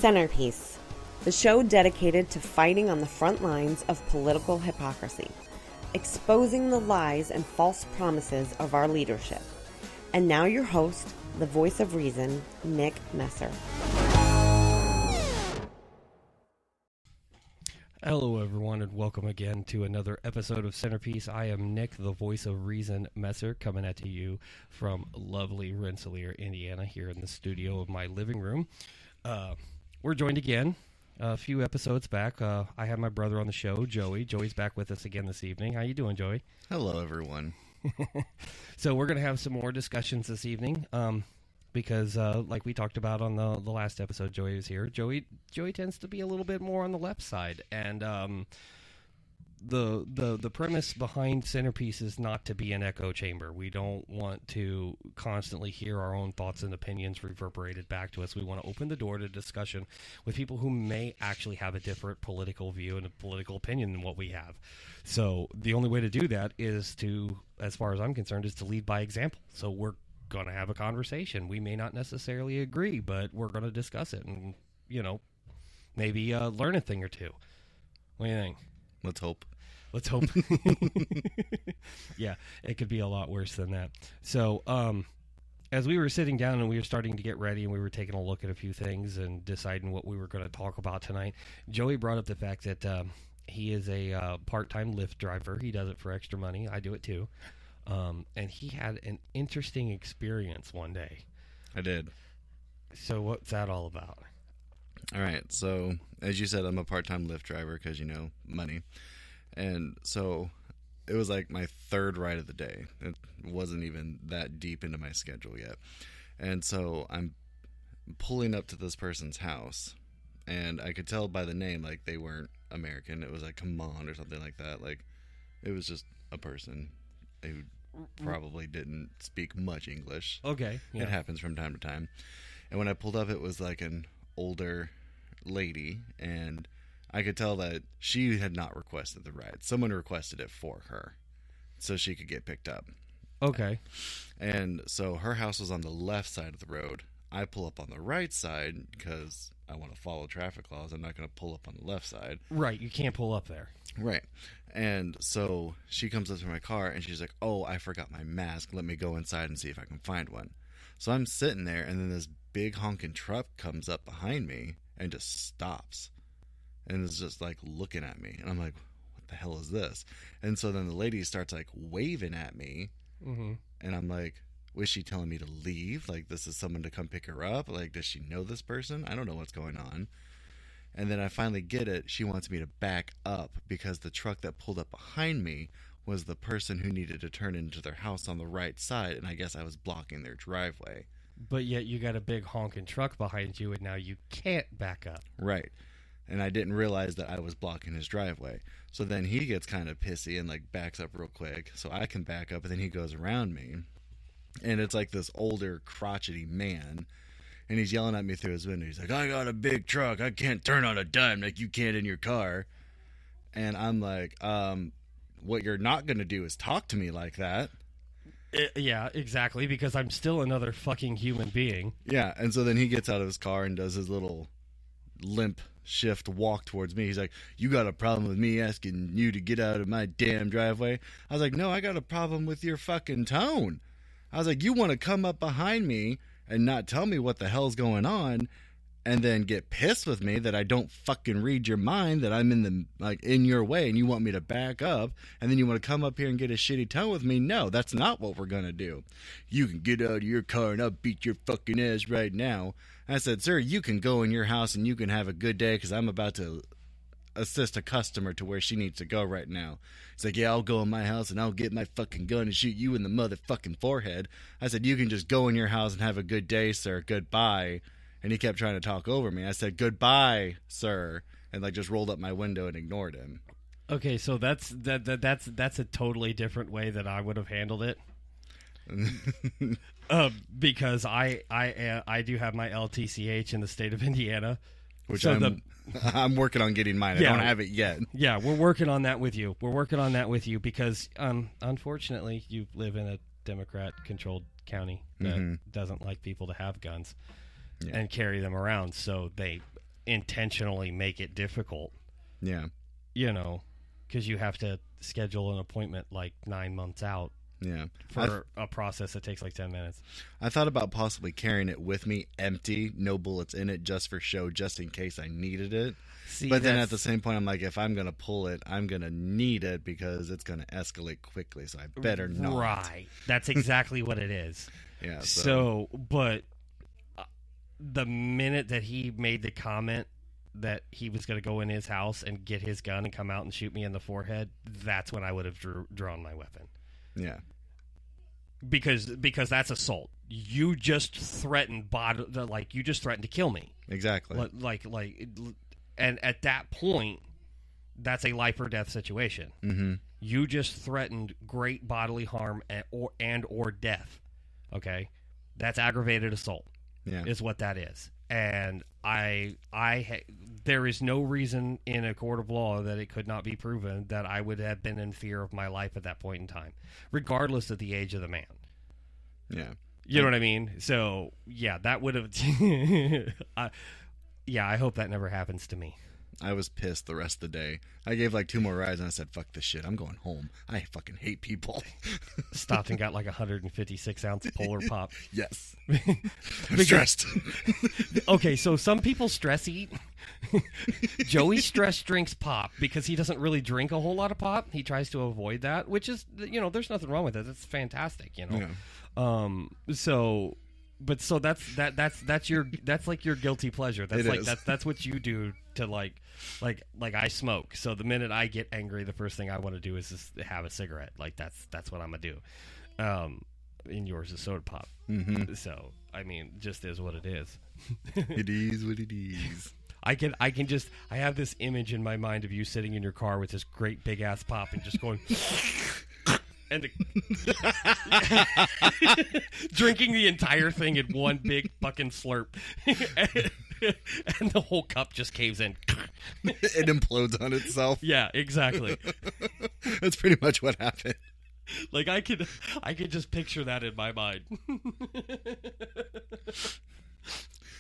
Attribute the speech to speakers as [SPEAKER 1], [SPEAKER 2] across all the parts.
[SPEAKER 1] Centerpiece, the show dedicated to fighting on the front lines of political hypocrisy, exposing the lies and false promises of our leadership. And now your host, the voice of reason, Nick Messer.
[SPEAKER 2] Hello everyone, and welcome again to another episode of Centerpiece. I am Nick, the voice of reason, Messer, coming at you from lovely Rensselaer, Indiana, here in the studio of my living room. We're joined again a few episodes back. I had my brother on the show, Joey. Joey's back with us again this evening. How you doing, Joey?
[SPEAKER 3] Hello, everyone.
[SPEAKER 2] So we're going to have some more discussions this evening. Because, like we talked about on the last episode, Joey was here. Joey tends to be a little bit more on the left side, and the premise behind Centerpiece is not to be an echo chamber. We don't want to constantly hear our own thoughts and opinions reverberated back to us. We want to open the door to discussion with people who may actually have a different political view and a political opinion than what we have. So the only way to do that is to, as far as I'm concerned, is to lead by example. So we're going to have a conversation. We may not necessarily agree, but we're going to discuss it and, maybe learn a thing or two. What do you think?
[SPEAKER 3] Let's hope.
[SPEAKER 2] Yeah, it could be a lot worse than that. So, as we were sitting down and we were starting to get ready and we were taking a look at a few things and deciding what we were going to talk about tonight, Joey brought up the fact that he is a part-time Lyft driver. He does it for extra money. I do it too. And he had an interesting experience one day.
[SPEAKER 3] I did.
[SPEAKER 2] So what's that all about?
[SPEAKER 3] All right. So, as you said, I'm a part-time Lyft driver because, money. And so it was like my third ride of the day. It wasn't even that deep into my schedule yet. And so I'm pulling up to this person's house. And I could tell by the name, like, they weren't American. It was like, come on, or something like that. Like, it was just a person who probably didn't speak much English.
[SPEAKER 2] Okay. Yeah.
[SPEAKER 3] It happens from time to time. And when I pulled up, it was like an older lady, and I could tell that she had not requested the ride. Someone requested it for her so she could get picked up.
[SPEAKER 2] Okay.
[SPEAKER 3] And so her house was on the left side of the road. I pull up on the right side because I want to follow traffic laws. I'm not going to pull up on the left side.
[SPEAKER 2] Right. You can't pull up there.
[SPEAKER 3] Right. And so she comes up to my car and she's like, oh, I forgot my mask. Let me go inside and see if I can find one. So I'm sitting there, and then this big honking truck comes up behind me and just stops. And is just like looking at me. And I'm like, what the hell is this? And so then the lady starts like waving at me.
[SPEAKER 2] Mm-hmm.
[SPEAKER 3] And I'm like, was she telling me to leave? Like, this is someone to come pick her up? Like, does she know this person? I don't know what's going on. And then I finally get it. She wants me to back up because the truck that pulled up behind me was the person who needed to turn into their house on the right side. And I guess I was blocking their driveway.
[SPEAKER 2] But yet you got a big honking truck behind you, and now you can't back up.
[SPEAKER 3] Right. And I didn't realize that I was blocking his driveway. So then he gets kind of pissy and like backs up real quick so I can back up, and then he goes around me. And it's like this older, crotchety man. And he's yelling at me through his window. He's like, I got a big truck. I can't turn on a dime like you can in your car. And I'm like, what you're not going to do is talk to me like that.
[SPEAKER 2] Yeah, exactly, because I'm still another fucking human being.
[SPEAKER 3] Yeah, and so then he gets out of his car and does his little limp shift walk towards me. He's like, you got a problem with me asking you to get out of my damn driveway? I was like, no, I got a problem with your fucking tone. I was like, you want to come up behind me and not tell me what the hell's going on, and then get pissed with me that I don't fucking read your mind, that I'm in your way, and you want me to back up, and then you want to come up here and get a shitty tone with me? No, that's not what we're gonna do. You can get out of your car and I'll beat your fucking ass right now. I said, sir, you can go in your house and you can have a good day because I'm about to assist a customer to where she needs to go right now. He's like, yeah, I'll go in my house and I'll get my fucking gun and shoot you in the motherfucking forehead. I said, you can just go in your house and have a good day, sir. Goodbye. And he kept trying to talk over me. I said, goodbye, sir, and like just rolled up my window and ignored him.
[SPEAKER 2] Okay, so that's a totally different way that I would have handled it. Because I do have my LTCH in the state of Indiana,
[SPEAKER 3] which so I'm working on getting mine. I don't have it yet.
[SPEAKER 2] Yeah, we're working on that with you. Because unfortunately you live in a Democrat-controlled county that doesn't like people to have guns and carry them around. So they intentionally make it difficult,
[SPEAKER 3] Yeah.
[SPEAKER 2] you know, because you have to schedule an appointment like 9 months out
[SPEAKER 3] Yeah.
[SPEAKER 2] for a process that takes like 10 minutes.
[SPEAKER 3] I thought about possibly carrying it with me empty, no bullets in it, just for show, just in case I needed it.
[SPEAKER 2] See,
[SPEAKER 3] But then at the same point, I'm like, if I'm going to pull it, I'm going to need it because it's going to escalate quickly, so I better not.
[SPEAKER 2] Right. That's exactly what it is.
[SPEAKER 3] Yeah.
[SPEAKER 2] But the minute that he made the comment that he was going to go in his house and get his gun and come out and shoot me in the forehead, that's when I would have drawn my weapon.
[SPEAKER 3] Yeah.
[SPEAKER 2] Because that's assault. You just threatened you just threatened to kill me.
[SPEAKER 3] Exactly.
[SPEAKER 2] And at that point, that's a life or death situation.
[SPEAKER 3] Mm-hmm.
[SPEAKER 2] You just threatened great bodily harm or death. Okay, that's aggravated assault.
[SPEAKER 3] Yeah.
[SPEAKER 2] Is what that is. And there is no reason in a court of law that it could not be proven that I would have been in fear of my life at that point in time, regardless of the age of the man.
[SPEAKER 3] Yeah.
[SPEAKER 2] You know what I mean? So, yeah, that would have... I hope that never happens to me.
[SPEAKER 3] I was pissed the rest of the day. I gave like 2 more rides and I said, fuck this shit. I'm going home. I fucking hate people.
[SPEAKER 2] Stopped and got like 156-ounce Polar Pop.
[SPEAKER 3] Yes. I'm stressed.
[SPEAKER 2] Okay, so some people stress eat. Joey stress drinks pop because he doesn't really drink a whole lot of pop. He tries to avoid that, which is, there's nothing wrong with it. It's fantastic,
[SPEAKER 3] Yeah.
[SPEAKER 2] So that's like your guilty pleasure. That's
[SPEAKER 3] It
[SPEAKER 2] like
[SPEAKER 3] is.
[SPEAKER 2] that's what you do to like I smoke. So the minute I get angry, the first thing I want to do is just have a cigarette. Like that's what I'm gonna do. And yours is soda pop.
[SPEAKER 3] Mm-hmm.
[SPEAKER 2] So I mean, just is what it is.
[SPEAKER 3] It is what it is.
[SPEAKER 2] I have this image in my mind of you sitting in your car with this great big ass pop and just going and drinking the entire thing in one big fucking slurp. And the whole cup just caves in.
[SPEAKER 3] It implodes on itself.
[SPEAKER 2] Yeah, exactly.
[SPEAKER 3] That's pretty much what happened.
[SPEAKER 2] Like I could just picture that in my mind.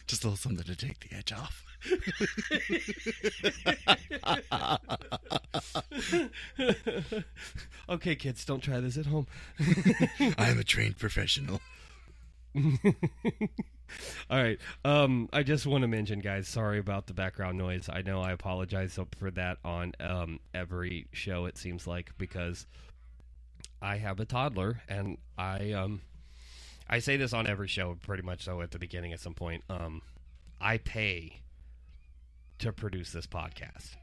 [SPEAKER 3] Just a little something to take the edge off.
[SPEAKER 2] Okay, kids, don't try this at home.
[SPEAKER 3] I am a trained professional.
[SPEAKER 2] All right. I just want to mention, guys, sorry about the background noise. I know I apologize for that on every show, it seems like, because I have a toddler, and I say this on every show pretty much, so at the beginning at some point. I pay to produce this podcast.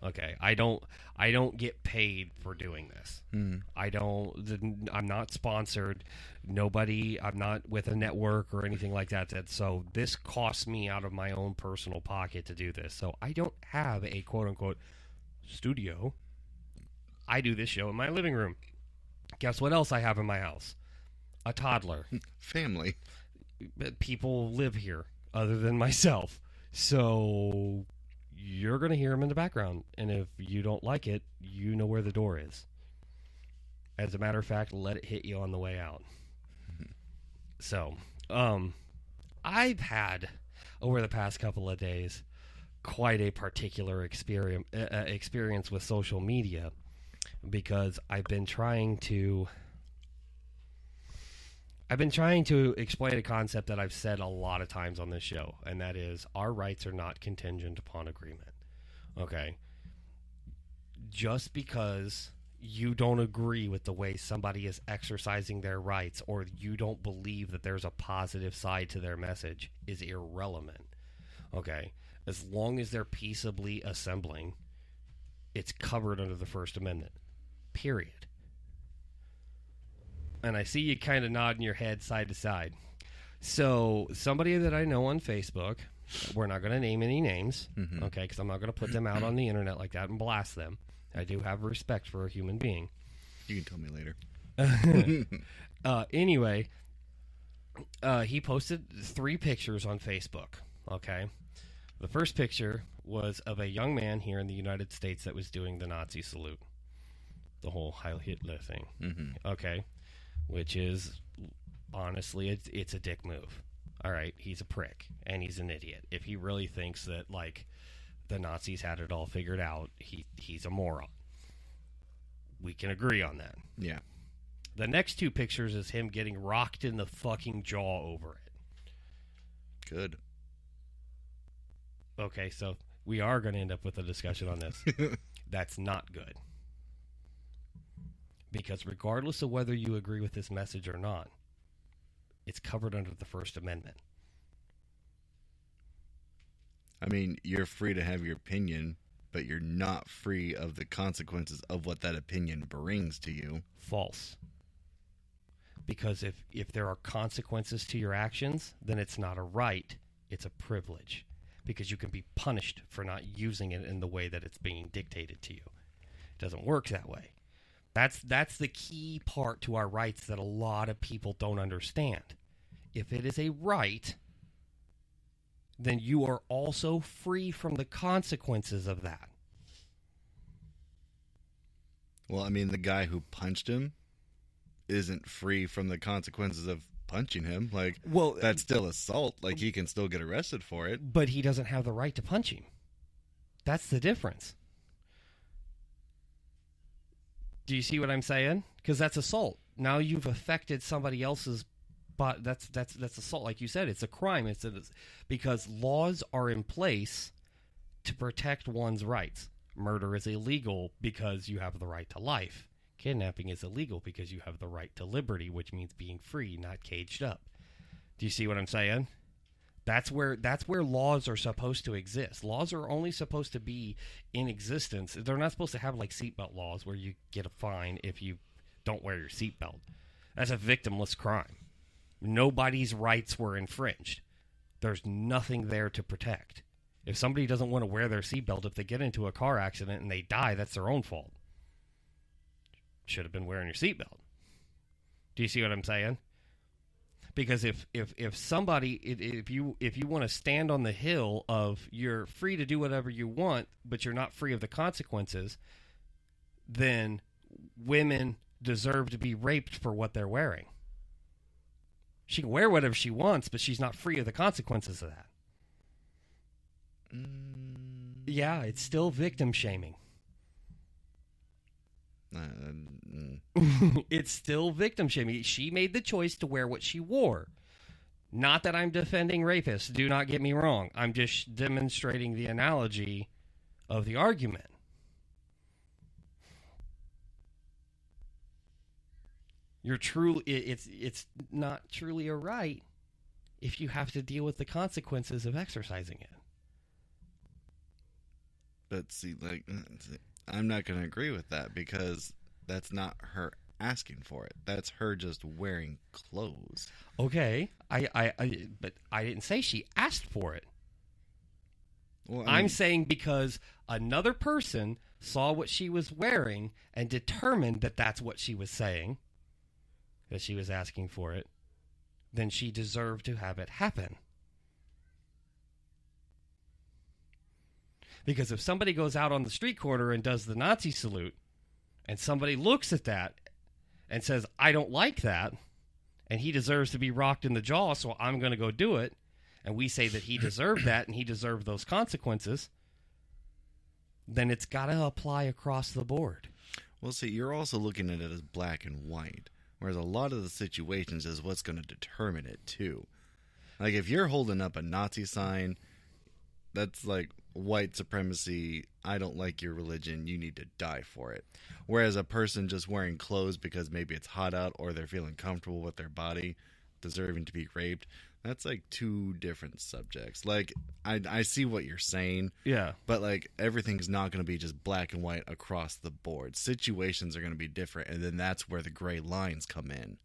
[SPEAKER 2] Okay, I don't get paid for doing this. I'm not sponsored. I'm not with a network or anything like that. So this costs me out of my own personal pocket to do this. So I don't have a quote unquote studio. I do this show in my living room. Guess what else I have in my house? A toddler.
[SPEAKER 3] Family.
[SPEAKER 2] People live here other than myself. So you're going to hear them in the background. And if you don't like it, you know where the door is. As a matter of fact, let it hit you on the way out. So, I've had, over the past couple of days, quite a particular experience with social media, because I've been trying to explain a concept that I've said a lot of times on this show, and that is our rights are not contingent upon agreement. Okay? Just because you don't agree with the way somebody is exercising their rights, or you don't believe that there's a positive side to their message, is irrelevant. Okay? As long as they're peaceably assembling, it's covered under the First Amendment. Period. And I see you kind of nodding your head side to side. So somebody that I know on Facebook, we're not going to name any names, okay, because I'm not going to put them out on the internet like that and blast them. I do have respect for a human being.
[SPEAKER 3] You can tell me later.
[SPEAKER 2] Anyway, he posted 3 pictures on Facebook, okay? The first picture was of a young man here in the United States that was doing the Nazi salute. The whole Heil Hitler thing, okay? Which is, honestly, it's a dick move, All right, he's a prick and he's an idiot. If he really thinks that like the Nazis had it all figured out, he's a moron. We can agree on that.
[SPEAKER 3] Yeah.
[SPEAKER 2] The next two pictures is him getting rocked in the fucking jaw over it.
[SPEAKER 3] Good.
[SPEAKER 2] Okay, so we are going to end up with a discussion on this. That's not good. Because regardless of whether you agree with this message or not, it's covered under the First Amendment.
[SPEAKER 3] I mean, you're free to have your opinion, but you're not free of the consequences of what that opinion brings to you.
[SPEAKER 2] False. Because if there are consequences to your actions, then it's not a right, it's a privilege. Because you can be punished for not using it in the way that it's being dictated to you. It doesn't work that way. That's the key part to our rights that a lot of people don't understand. If it is a right, then you are also free from the consequences of that.
[SPEAKER 3] Well, I mean, the guy who punched him isn't free from the consequences of punching him. Like,
[SPEAKER 2] well,
[SPEAKER 3] that's still assault. Like, he can still get arrested for it.
[SPEAKER 2] But he doesn't have the right to punch him. That's the difference. Do you see what I'm saying? Because that's assault. Now you've affected somebody else's, but that's assault. Like you said, it's a crime. Because laws are in place to protect one's rights. Murder is illegal because you have the right to life. Kidnapping is illegal because you have the right to liberty, which means being free, not caged up. Do you see what I'm saying? That's where laws are supposed to exist. Laws are only supposed to be in existence. They're not supposed to have like seatbelt laws where you get a fine if you don't wear your seatbelt. That's a victimless crime. Nobody's rights were infringed. There's nothing there to protect. If somebody doesn't want to wear their seatbelt, if they get into a car accident and they die, that's their own fault. Should have been wearing your seatbelt. Do you see what I'm saying? Because if you want to stand on the hill of you're free to do whatever you want, but you're not free of the consequences, then women deserve to be raped for what they're wearing. She can wear whatever she wants, but she's not free of the consequences of that. Yeah, it's still victim shaming. It's still victim shaming. She made the choice to wear what she wore. Not that I'm defending rapists. Do not get me wrong. I'm just demonstrating the analogy of the argument. It's not truly a right if you have to deal with the consequences of exercising it.
[SPEAKER 3] But see, like, I'm not going to agree with that because that's not her asking for it. That's her just wearing clothes.
[SPEAKER 2] Okay, but I didn't say she asked for it.
[SPEAKER 3] Well,
[SPEAKER 2] I'm saying because another person saw what she was wearing and determined that that's what she was saying, that she was asking for it, then she deserved to have it happen. Because if somebody goes out on the street corner and does the Nazi salute, and somebody looks at that and says, I don't like that, and he deserves to be rocked in the jaw, so I'm going to go do it, and we say that he deserved that and he deserved those consequences, then it's got to apply across the board.
[SPEAKER 3] Well, see, you're also looking at it as black and white, whereas a lot of the situations is what's going to determine it, too. Like, if you're holding up a Nazi sign, that's like white supremacy, I don't like your religion, you need to die for it. Whereas a person just wearing clothes because maybe it's hot out or they're feeling comfortable with their body, deserving to be raped, that's like two different subjects. Like, I see what you're saying.
[SPEAKER 2] Yeah.
[SPEAKER 3] But like, everything's not going to be just black and white across the board. Situations are going to be different, and then that's where the gray lines come in.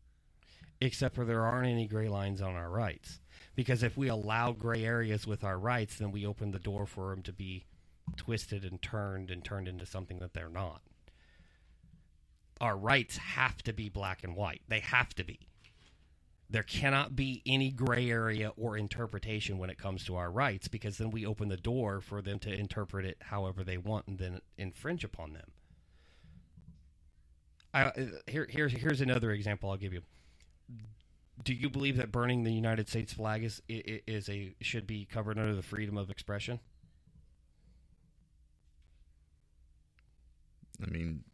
[SPEAKER 2] Except for there aren't any gray lines on our rights. Because if we allow gray areas with our rights, then we open the door for them to be twisted and turned into something that they're not. Our rights have to be black and white. They have to be. There cannot be any gray area or interpretation when it comes to our rights, because then we open the door for them to interpret it however they want and then infringe upon them. Here's another example I'll give you. Do you believe that burning the United States flag should be covered under the freedom of expression?
[SPEAKER 3] I mean,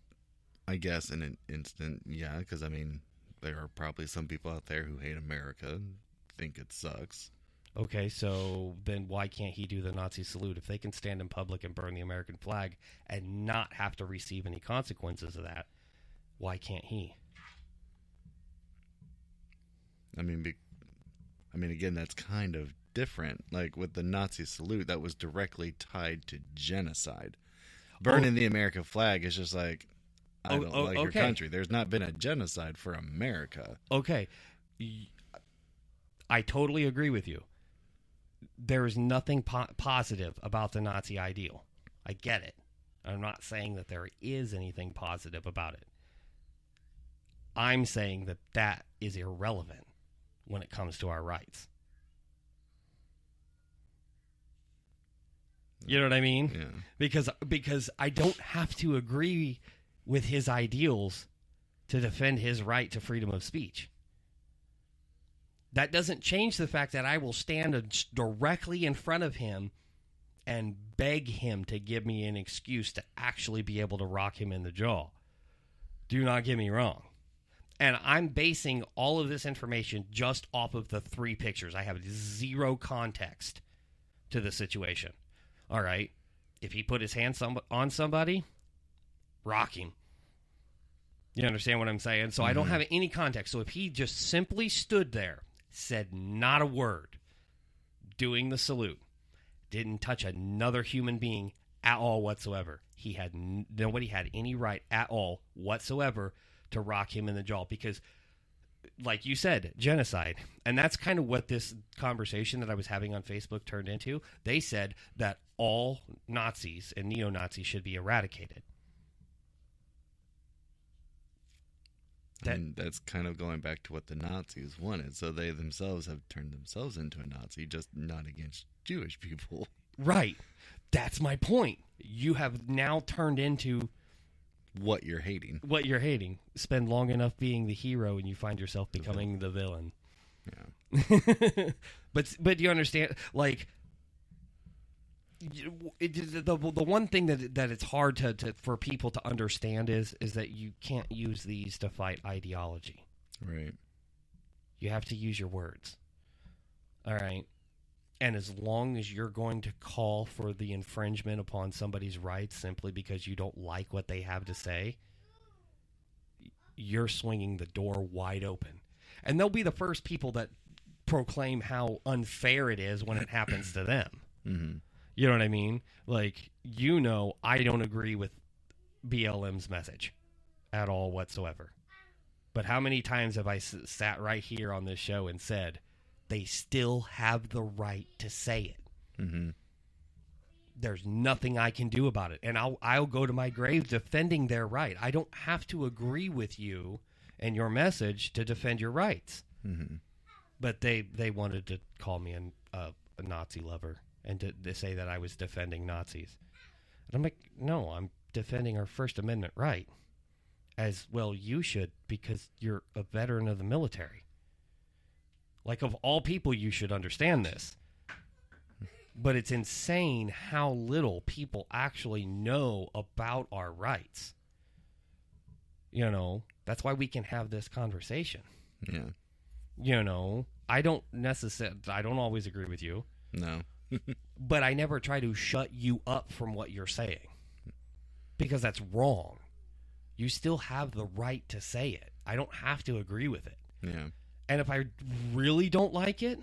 [SPEAKER 3] I guess in an instant, yeah, because I mean, there are probably some people out there who hate America and think it sucks.
[SPEAKER 2] Okay, so then why can't he do the Nazi salute? If they can stand in public and burn the American flag and not have to receive any consequences of that, why can't he?
[SPEAKER 3] I mean, again, that's kind of different. Like with the Nazi salute, that was directly tied to genocide. Burning the American flag is just like, I don't like your country. There's not been a genocide for America.
[SPEAKER 2] Okay, I totally agree with you. There is nothing positive about the Nazi ideal. I get it. I'm not saying that there is anything positive about it. I'm saying that that is irrelevant when it comes to our rights. You know what I mean?
[SPEAKER 3] Yeah.
[SPEAKER 2] Because I don't have to agree with his ideals to defend his right to freedom of speech. That doesn't change the fact that I will stand directly in front of him and beg him to give me an excuse to actually be able to rock him in the jaw. Do not get me wrong. And I'm basing all of this information just off of the 3 pictures. I have zero context to the situation. All right. If he put his hands on somebody, rock him. You understand what I'm saying? So I don't have any context. So if he just simply stood there, said not a word, doing the salute, didn't touch another human being at all whatsoever, nobody had any right at all whatsoever to rock him in the jaw because, like you said, genocide. And that's kind of what this conversation that I was having on Facebook turned into. They said that all Nazis and neo-Nazis should be eradicated.
[SPEAKER 3] And that's kind of going back to what the Nazis wanted. So they themselves have turned themselves into a Nazi, just not against Jewish people.
[SPEAKER 2] Right. That's my point. You have now turned into
[SPEAKER 3] what you're hating.
[SPEAKER 2] What you're hating. Spend long enough being the hero and you find yourself becoming the villain.
[SPEAKER 3] Yeah.
[SPEAKER 2] But do you understand? Like, the one thing that it's hard to for people to understand is that you can't use these to fight ideology.
[SPEAKER 3] Right.
[SPEAKER 2] You have to use your words. All right. And as long as you're going to call for the infringement upon somebody's rights simply because you don't like what they have to say, you're swinging the door wide open. And they'll be the first people that proclaim how unfair it is when it happens to them.
[SPEAKER 3] Mm-hmm.
[SPEAKER 2] You know what I mean? Like, I don't agree with BLM's message at all whatsoever. But how many times have I sat right here on this show and said, they still have the right to say it.
[SPEAKER 3] Mm-hmm.
[SPEAKER 2] There's nothing I can do about it. And I'll go to my grave defending their right. I don't have to agree with you and your message to defend your rights.
[SPEAKER 3] Mm-hmm.
[SPEAKER 2] But they wanted to call me a Nazi lover and to say that I was defending Nazis. And I'm like, no, I'm defending our First Amendment right. As well you should, because you're a veteran of the military. Like, of all people, you should understand this. But it's insane how little people actually know about our rights. You know, that's why we can have this conversation.
[SPEAKER 3] Yeah.
[SPEAKER 2] You know, I don't always agree with you.
[SPEAKER 3] No.
[SPEAKER 2] But I never try to shut you up from what you're saying. Because that's wrong. You still have the right to say it. I don't have to agree with it.
[SPEAKER 3] Yeah.
[SPEAKER 2] And if I really don't like it,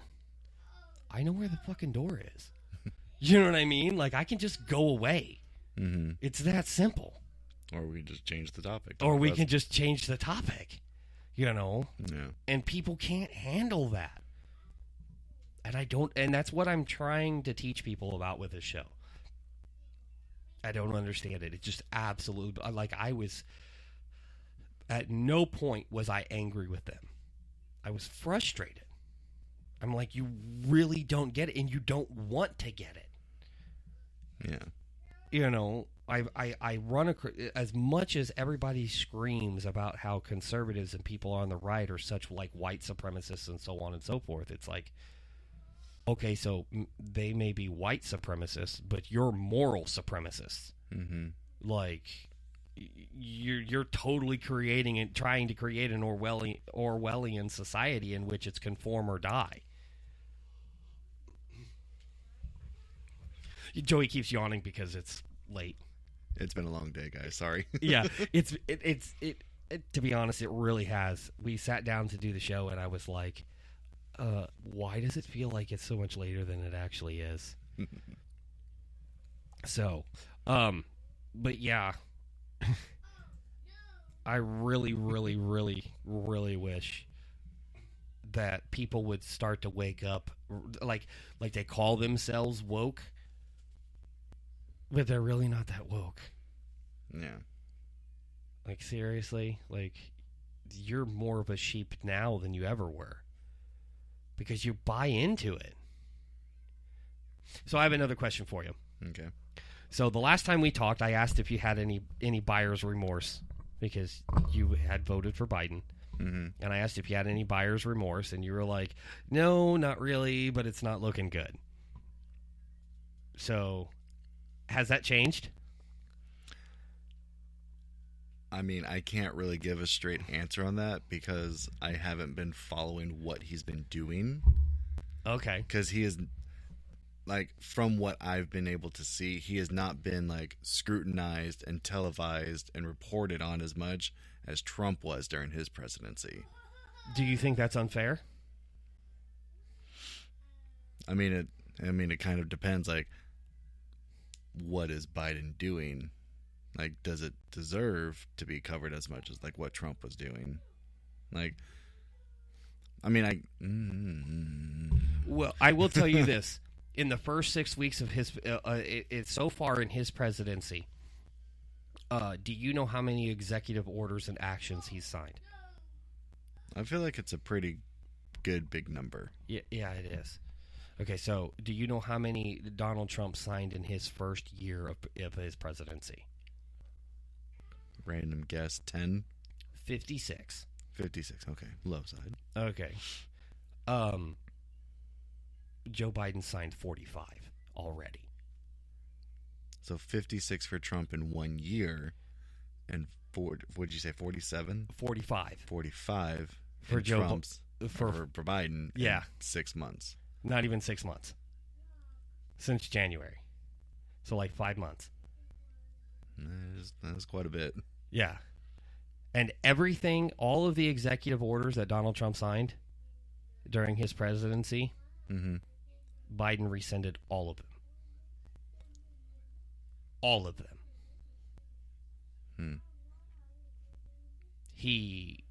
[SPEAKER 2] I know where the fucking door is. You know what I mean? Like, I can just go away.
[SPEAKER 3] Mm-hmm.
[SPEAKER 2] It's that simple.
[SPEAKER 3] Or we just change the topic.
[SPEAKER 2] Or we can just change the topic. You know?
[SPEAKER 3] Yeah.
[SPEAKER 2] And people can't handle that. And that's what I'm trying to teach people about with this show. I don't understand it. It's just absolute. Like, at no point was I angry with them. I was frustrated. I'm like, you really don't get it, and you don't want to get it.
[SPEAKER 3] Yeah.
[SPEAKER 2] you know, I run as much as everybody screams about how conservatives and people on the right are such like white supremacists and so on and so forth. It's like, okay, so they may be white supremacists, but you're moral supremacists.
[SPEAKER 3] Mm-hmm.
[SPEAKER 2] Like, you're totally creating and trying to create an Orwellian society in which it's conform or die. Joey keeps yawning because it's late.
[SPEAKER 3] It's been a long day, guys. Sorry.
[SPEAKER 2] Yeah, it to be honest, it really has. We sat down to do the show, and I was like, why does it feel like it's so much later than it actually is? So, but yeah, I really, really, really, really wish that people would start to wake up, like they call themselves woke, but they're really not that woke.
[SPEAKER 3] Yeah.
[SPEAKER 2] Like, seriously? Like, you're more of a sheep now than you ever were. Because you buy into it. So I have another question for you.
[SPEAKER 3] Okay.
[SPEAKER 2] So the last time we talked, I asked if you had any buyer's remorse. Because you had voted for Biden.
[SPEAKER 3] Mm-hmm.
[SPEAKER 2] And I asked if you had any buyer's remorse. And you were like, no, not really, but it's not looking good. So, has that changed?
[SPEAKER 3] I mean, I can't really give a straight answer on that because I haven't been following what he's been doing.
[SPEAKER 2] Okay.
[SPEAKER 3] Because he is, like, from what I've been able to see, he has not been, like, scrutinized and televised and reported on as much as Trump was during his presidency.
[SPEAKER 2] Do you think that's unfair?
[SPEAKER 3] I mean, it kind of depends, like, what is Biden doing? Like, does it deserve to be covered as much as, like, what Trump was doing? Like, I mean,
[SPEAKER 2] Well, I will tell you this. In the first 6 weeks of his, so far in his presidency, do you know how many executive orders and actions he's signed?
[SPEAKER 3] I feel like it's a pretty good big number.
[SPEAKER 2] Yeah, it is. Okay, so do you know how many Donald Trump signed in his first year of his presidency?
[SPEAKER 3] Random guess, 10?
[SPEAKER 2] 56.
[SPEAKER 3] 56, okay. Low side.
[SPEAKER 2] Okay. Joe Biden signed 45 already.
[SPEAKER 3] So 56 for Trump in 1 year, and what'd you say, 47?
[SPEAKER 2] 45.
[SPEAKER 3] 45
[SPEAKER 2] For
[SPEAKER 3] in
[SPEAKER 2] Joe
[SPEAKER 3] Trump's, for Biden
[SPEAKER 2] Yeah.
[SPEAKER 3] in 6 months.
[SPEAKER 2] Not even 6 months. Since January. So like 5 months.
[SPEAKER 3] That is quite a bit.
[SPEAKER 2] Yeah. And everything, all of the executive orders that Donald Trump signed during his presidency,
[SPEAKER 3] Mm-hmm.
[SPEAKER 2] Biden rescinded all of them. All of them. He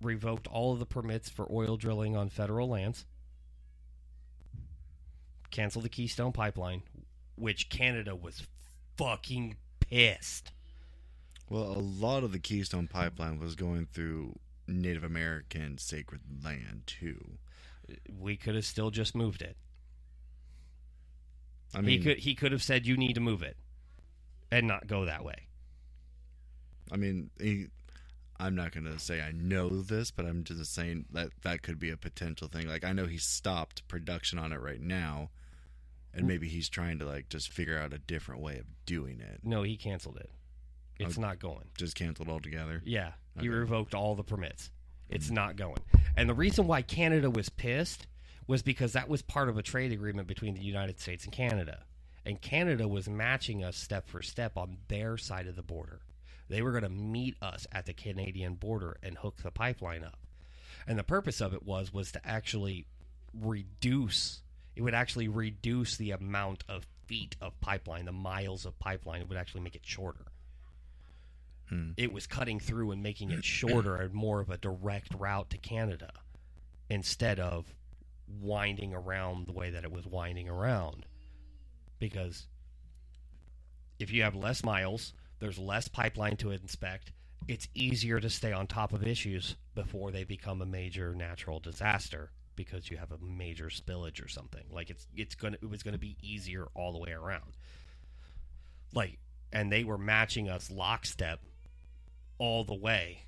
[SPEAKER 2] revoked all of the permits for oil drilling on federal lands. Canceled the Keystone Pipeline, which Canada was fucking pissed.
[SPEAKER 3] Well, a lot of the Keystone Pipeline was going through Native American sacred land, too.
[SPEAKER 2] We could have still just moved it.
[SPEAKER 3] I mean,
[SPEAKER 2] he could have said you need to move it and not go that way.
[SPEAKER 3] I mean, I'm not going to say I know this, but I'm just saying that could be a potential thing. Like, I know he stopped production on it right now, and maybe he's trying to, like, just figure out a different way of doing it.
[SPEAKER 2] No, he canceled it. It's not going.
[SPEAKER 3] Just canceled altogether?
[SPEAKER 2] Yeah. He
[SPEAKER 3] Okay.
[SPEAKER 2] revoked all the permits. It's not going. And the reason why Canada was pissed was because that was part of a trade agreement between the United States and Canada. And Canada was matching us step for step on their side of the border. They were going to meet us at the Canadian border and hook the pipeline up. And the purpose of it was to actually reduce, it would actually reduce the amount of feet of pipeline, the miles of pipeline. It would actually make it shorter. It was cutting through and making it shorter and more of a direct route to Canada instead of winding around the way that it was winding around. Because if you have less miles, there's less pipeline to inspect, it's easier to stay on top of issues before they become a major natural disaster because you have a major spillage or something. Like it was gonna be easier all the way around. Like, and they were matching us lockstep all the way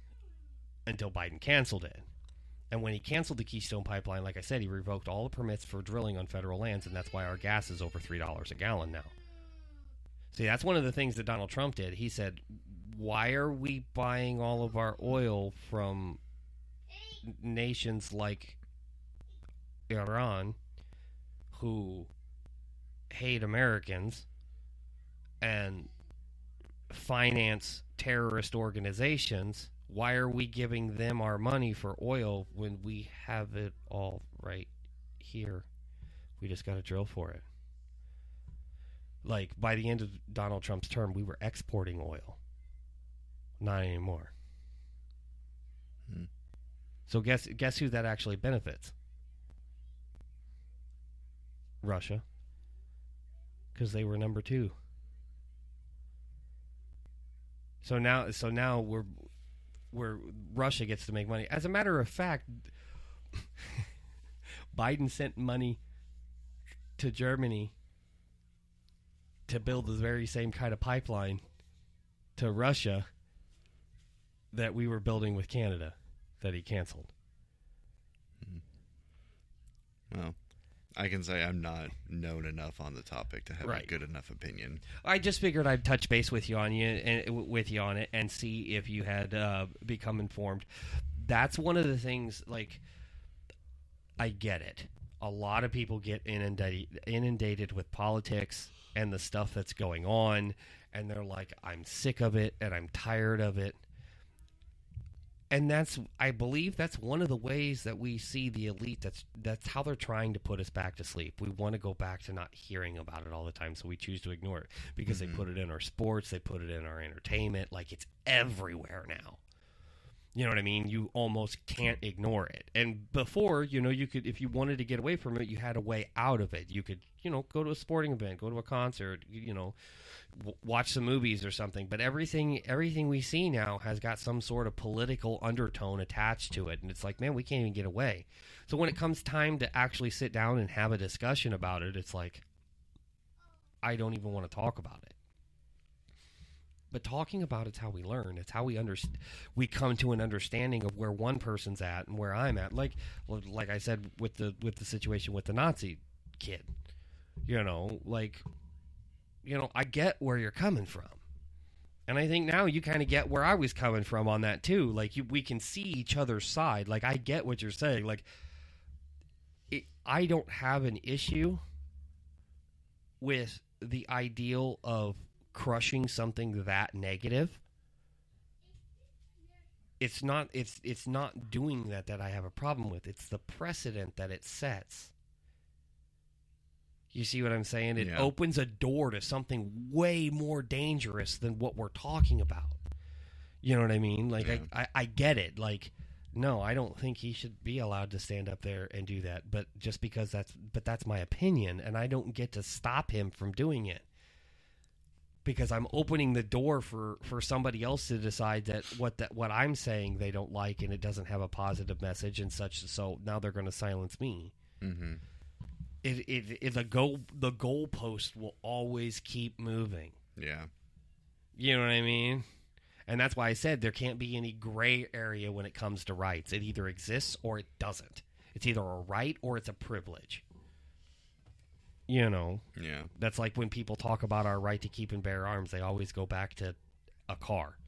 [SPEAKER 2] until Biden canceled it. And when he canceled the Keystone Pipeline, like I said, he revoked all the permits for drilling on federal lands, and that's why our gas is over $3 a gallon now. See, that's one of the things that Donald Trump did. He said, why are we buying all of our oil from nations like Iran, who hate Americans and finance terrorist organizations? Why are we giving them our money for oil when we have it all right here? We just got to drill for it. Like, by the end of Donald Trump's term, we were exporting oil. Not anymore. So guess who that actually benefits? Russia. Because they were number 2. So now we're Russia gets to make money. As a matter of fact, Biden sent money to Germany to build the very same kind of pipeline to Russia that we were building with Canada that he canceled.
[SPEAKER 3] Well, I can say I'm not known enough on the topic to have a good enough opinion.
[SPEAKER 2] I just figured I'd touch base with you on it and see if you had become informed. That's one of the things. Like, I get it. A lot of people get inundated with politics and the stuff that's going on, and they're like, "I'm sick of it and I'm tired of it." And I believe that's one of the ways that we see the elite. That's how they're trying to put us back to sleep. We want to go back to not hearing about it all the time, so we choose to ignore it because they put it in our sports, they put it in our entertainment. Like, it's everywhere now. You know what I mean? You almost can't ignore it. And before, you could, if you wanted to get away from it, you had a way out of it. You could, go to a sporting event, go to a concert, watch some movies or something. But everything we see now has got some sort of political undertone attached to it. And it's like, man, we can't even get away. So when it comes time to actually sit down and have a discussion about it, it's like, I don't even want to talk about it. But talking about it's how we learn. It's how we come to an understanding of where one person's at and where I'm at. Like I said with the situation with the Nazi kid. I get where you're coming from. And I think now you kind of get where I was coming from on that too. Like, we can see each other's side. Like, I get what you're saying. Like, I don't have an issue with the ideal of crushing something that negative. It's not doing that I have a problem with. It's the precedent that it sets. You see what I'm saying? It opens a door to something way more dangerous than what we're talking about. You know what I mean? Like, I get it. Like, no, I don't think he should be allowed to stand up there and do that. But just because that's my opinion, and I don't get to stop him from doing it. Because I'm opening the door for somebody else to decide that what I'm saying they don't like, and it doesn't have a positive message and such. So now they're going to silence me. Mm-hmm. The goalpost will always keep moving.
[SPEAKER 3] Yeah.
[SPEAKER 2] You know what I mean? And that's why I said there can't be any gray area when it comes to rights. It either exists or it doesn't. It's either a right or it's a privilege. Yeah. That's like when people talk about our right to keep and bear arms, they always go back to a car.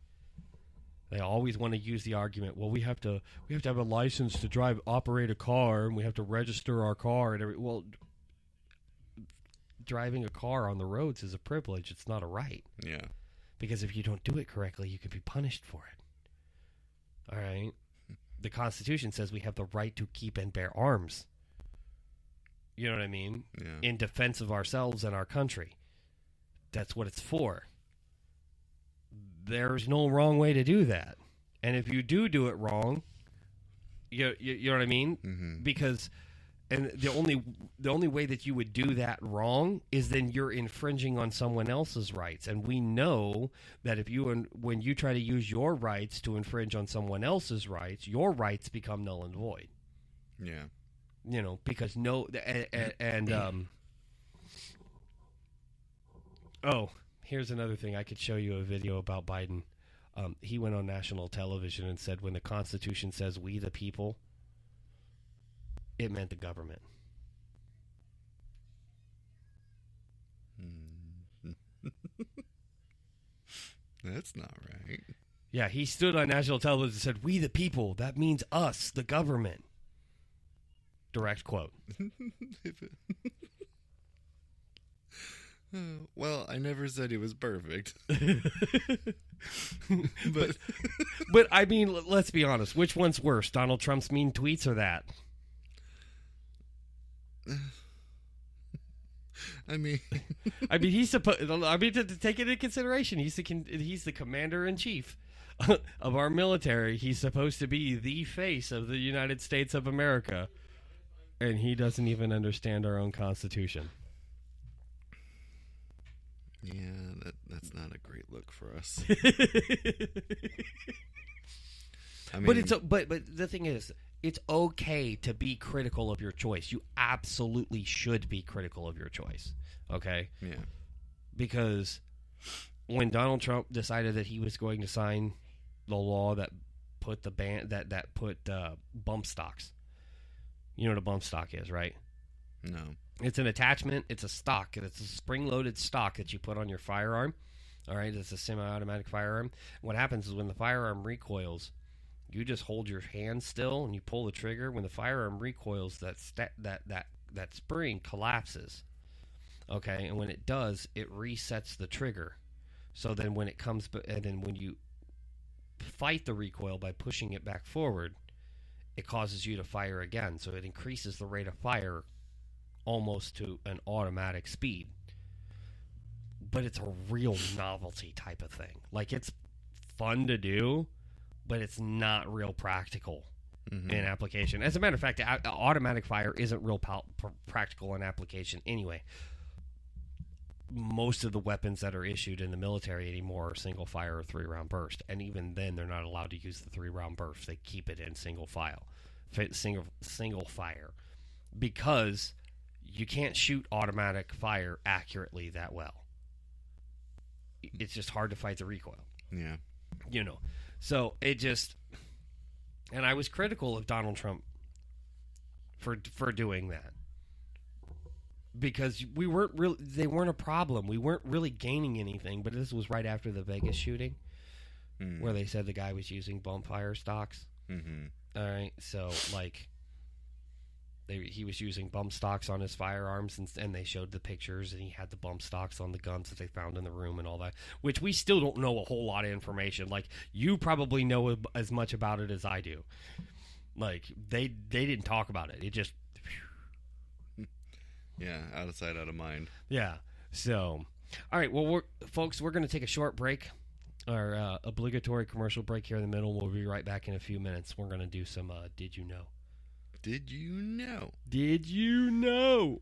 [SPEAKER 2] They always want to use the argument, well, we have to have a license to operate a car, and we have to register our car and well, driving a car on the roads is a privilege. It's not a right.
[SPEAKER 3] Yeah.
[SPEAKER 2] Because if you don't do it correctly, you could be punished for it. All right. The Constitution says we have the right to keep and bear arms. You know what I mean?
[SPEAKER 3] Yeah.
[SPEAKER 2] In defense of ourselves and our country. That's what it's for. There's no wrong way to do that. And if you do it wrong, you know what I mean?
[SPEAKER 3] Mm-hmm. Because
[SPEAKER 2] the only way that you would do that wrong is then you're infringing on someone else's rights. And we know that when you try to use your rights to infringe on someone else's rights, your rights become null and void.
[SPEAKER 3] Yeah.
[SPEAKER 2] because oh, here's another thing. I could show you a video about Biden. He went on national television and said when the Constitution says we the people, it meant the government.
[SPEAKER 3] That's not right.
[SPEAKER 2] Yeah, he stood on national television and said, we the people, that means us, the government. Direct quote.
[SPEAKER 3] Well, I never said he was perfect.
[SPEAKER 2] But I mean, let's be honest. Which one's worse, Donald Trump's mean tweets or that?
[SPEAKER 3] I mean,
[SPEAKER 2] he's supposed. To take it into consideration, he's the commander in chief of our military. He's supposed to be the face of the United States of America, and he doesn't even understand our own Constitution.
[SPEAKER 3] Yeah, that's not a great look for us. I mean,
[SPEAKER 2] but the thing is, it's okay to be critical of your choice. You absolutely should be critical of your choice. Okay?
[SPEAKER 3] Yeah.
[SPEAKER 2] Because when Donald Trump decided that he was going to sign the law that put the that put bump stocks. You know what a bump stock is, right?
[SPEAKER 3] No.
[SPEAKER 2] It's an attachment. It's a stock. It's a spring-loaded stock that you put on your firearm. All right? It's a semi-automatic firearm. What happens is when the firearm recoils, you just hold your hand still and you pull the trigger. When the firearm recoils, that spring collapses. Okay, and when it does, it resets the trigger. So then when it comes, and then when you fight the recoil by pushing it back forward, it causes you to fire again. So it increases the rate of fire almost to an automatic speed. But it's a real novelty type of thing. Like, it's fun to do, but it's not real practical in application. As a matter of fact, automatic fire isn't real practical in application anyway. Most of the weapons that are issued in the military anymore are single fire or 3-round burst, and even then they're not allowed to use the 3-round burst. They keep it in single fire, because you can't shoot automatic fire accurately that well. It's just hard to fight the recoil.
[SPEAKER 3] Yeah.
[SPEAKER 2] So it just, and I was critical of Donald Trump for doing that, because they weren't a problem. We weren't really gaining anything. But this was right after the Vegas shooting, where they said the guy was using bump fire stocks. All right, so like, he was using bump stocks on his firearms, and they showed the pictures, and he had the bump stocks on the guns that they found in the room and all that, which we still don't know a whole lot of information. Like, you probably know as much about it as I do. Like, they didn't talk about it. It just...
[SPEAKER 3] Yeah, out of sight, out of mind.
[SPEAKER 2] Yeah. So, all right, well, folks, we're going to take a short break, our obligatory commercial break here in the middle. We'll be right back in a few minutes. We're going to do some Did You Know?
[SPEAKER 3] Did you know?
[SPEAKER 2] Did you know?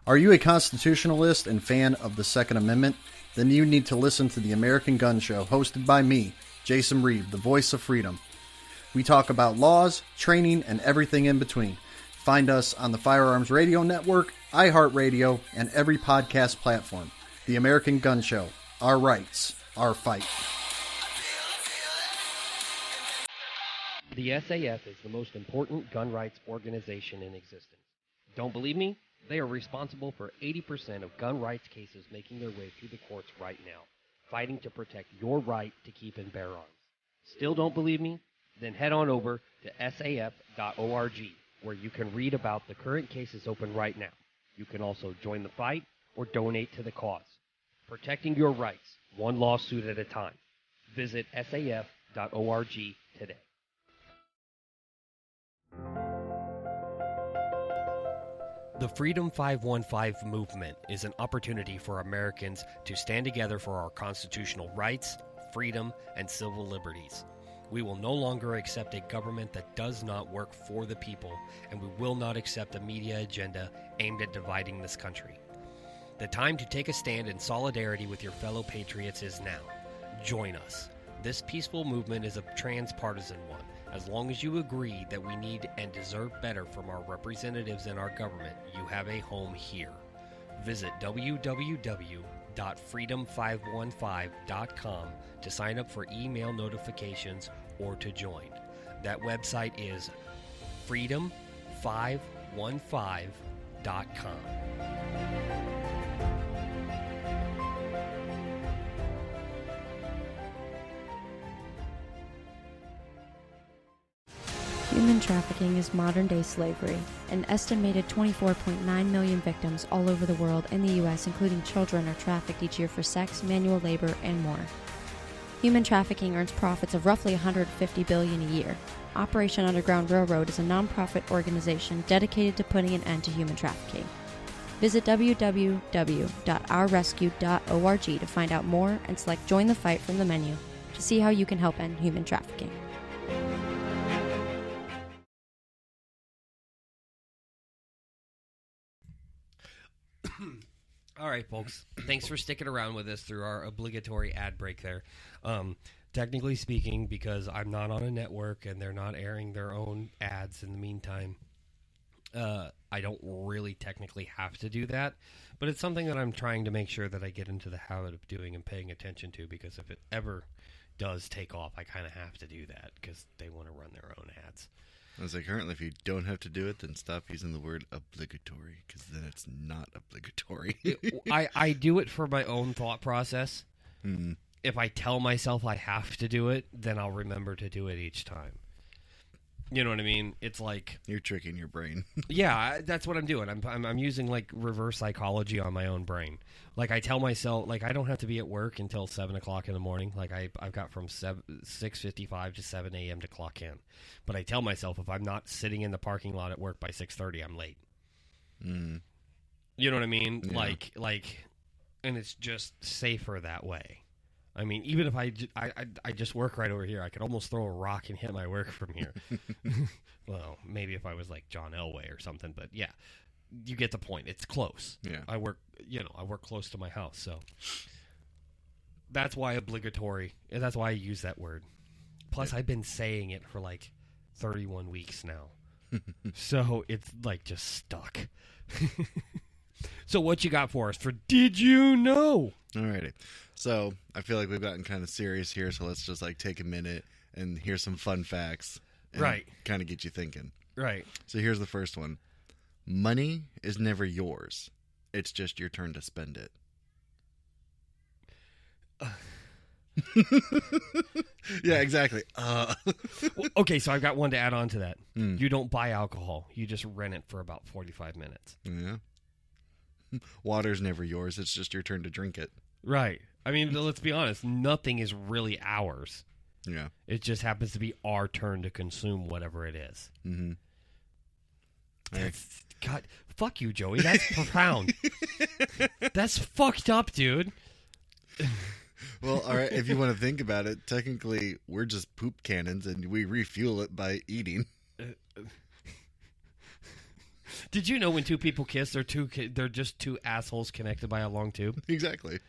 [SPEAKER 4] Are you a constitutionalist and fan of the Second Amendment? Then you need to listen to the American Gun Show, hosted by me, Jason Reeve, the voice of freedom. We talk about laws, training, and everything in between. Find us on the Firearms Radio Network, iHeartRadio, and every podcast platform. The American Gun Show. Our rights, our fight.
[SPEAKER 2] The SAF is the most important gun rights organization in existence. Don't believe me? They are responsible for 80% of gun rights cases making their way through the courts right now, fighting to protect your right to keep and bear arms. Still don't believe me? Then head on over to saf.org, where you can read about the current cases open right now. You can also join the fight or donate to the cause. Protecting your rights, one lawsuit at a time. Visit saf.org today. The Freedom 515 movement is an opportunity for Americans to stand together for our constitutional rights, freedom, and civil liberties. We will no longer accept a government that does not work for the people, and we will not accept a media agenda aimed at dividing this country. The time to take a stand in solidarity with your fellow patriots is now. Join us. This peaceful movement is a transpartisan one. As long as you agree that we need and deserve better from our representatives in our government, you have a home here. Visit www.freedom515.com to sign up for email notifications or to join. That website is freedom515.com.
[SPEAKER 5] Human trafficking is modern-day slavery. An estimated 24.9 million victims all over the world in the U.S., including children, are trafficked each year for sex, manual labor, and more. Human trafficking earns profits of roughly $150 billion a year. Operation Underground Railroad is a non-profit organization dedicated to putting an end to human trafficking. Visit www.ourrescue.org to find out more and select Join the Fight from the menu to see how you can help end human trafficking.
[SPEAKER 2] All right, folks. Thanks for sticking around with us through our obligatory ad break there. Technically speaking, because I'm not on a network and they're not airing their own ads in the meantime, I don't really technically have to do that. But it's something that I'm trying to make sure that I get into the habit of doing and paying attention to, because if it ever does take off, I kind of have to do that because they want to run their own ads.
[SPEAKER 3] I was like, currently, if you don't have to do it, then stop using the word obligatory, because then it's not obligatory.
[SPEAKER 2] I do it for my own thought process.
[SPEAKER 3] Mm-hmm.
[SPEAKER 2] If I tell myself I have to do it, then I'll remember to do it each time. You know what I mean? It's like...
[SPEAKER 3] You're tricking your brain.
[SPEAKER 2] Yeah, that's what I'm doing. I'm using, like, reverse psychology on my own brain. Like, I tell myself, like, I don't have to be at work until 7 o'clock in the morning. Like, I've got from 6:55 to 7 a.m. to clock in. But I tell myself if I'm not sitting in the parking lot at work by 6:30, I'm late.
[SPEAKER 3] Mm.
[SPEAKER 2] You know what I mean?
[SPEAKER 3] Yeah.
[SPEAKER 2] Like, and it's just safer that way. I mean, even if I just work right over here, I could almost throw a rock and hit my work from here. Well, maybe if I was like John Elway or something, but yeah, you get the point. It's close.
[SPEAKER 3] Yeah.
[SPEAKER 2] I work close to my house, so that's why obligatory. And that's why I use that word. Plus, I've been saying it for like 31 weeks now, so it's like just stuck. So what you got for us for Did You Know?
[SPEAKER 3] Alrighty. So I feel like we've gotten kind of serious here, so let's just like take a minute and hear some fun facts. And
[SPEAKER 2] Right.
[SPEAKER 3] kind of get you thinking.
[SPEAKER 2] Right.
[SPEAKER 3] So here's the first one. Money is never yours. It's just your turn to spend it. Yeah, exactly.
[SPEAKER 2] Okay, so I've got one to add on to that.
[SPEAKER 3] Hmm.
[SPEAKER 2] You don't buy alcohol. You just rent it for about 45 minutes.
[SPEAKER 3] Yeah. Water's never yours. It's just your turn to drink it.
[SPEAKER 2] Right. I mean, let's be honest. Nothing is really ours.
[SPEAKER 3] Yeah.
[SPEAKER 2] It just happens to be our turn to consume whatever it is.
[SPEAKER 3] Mm-hmm.
[SPEAKER 2] God, fuck you, Joey. That's profound. That's fucked up, dude.
[SPEAKER 3] Well, all right. If you want to think about it, technically, we're just poop cannons, and we refuel it by eating.
[SPEAKER 2] Did you know when two people kiss, they're just two assholes connected by a long tube?
[SPEAKER 3] Exactly.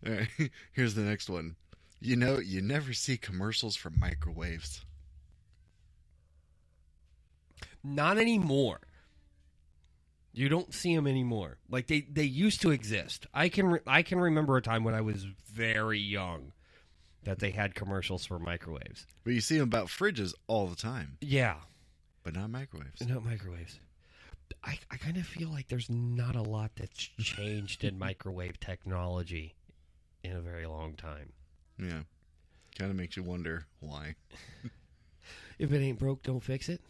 [SPEAKER 3] All right. Here's the next one. You know, you never see commercials for microwaves.
[SPEAKER 2] Not anymore. You don't see them anymore. Like they used to exist. I can remember a time when I was very young that they had commercials for microwaves.
[SPEAKER 3] But you see them about fridges all the time,
[SPEAKER 2] Yeah,
[SPEAKER 3] but not microwaves.
[SPEAKER 2] not microwaves. I kind of feel like there's not a lot that's changed in microwave technology in a very long time.
[SPEAKER 3] Yeah. Kind of makes you wonder why.
[SPEAKER 2] If it ain't broke, don't fix it.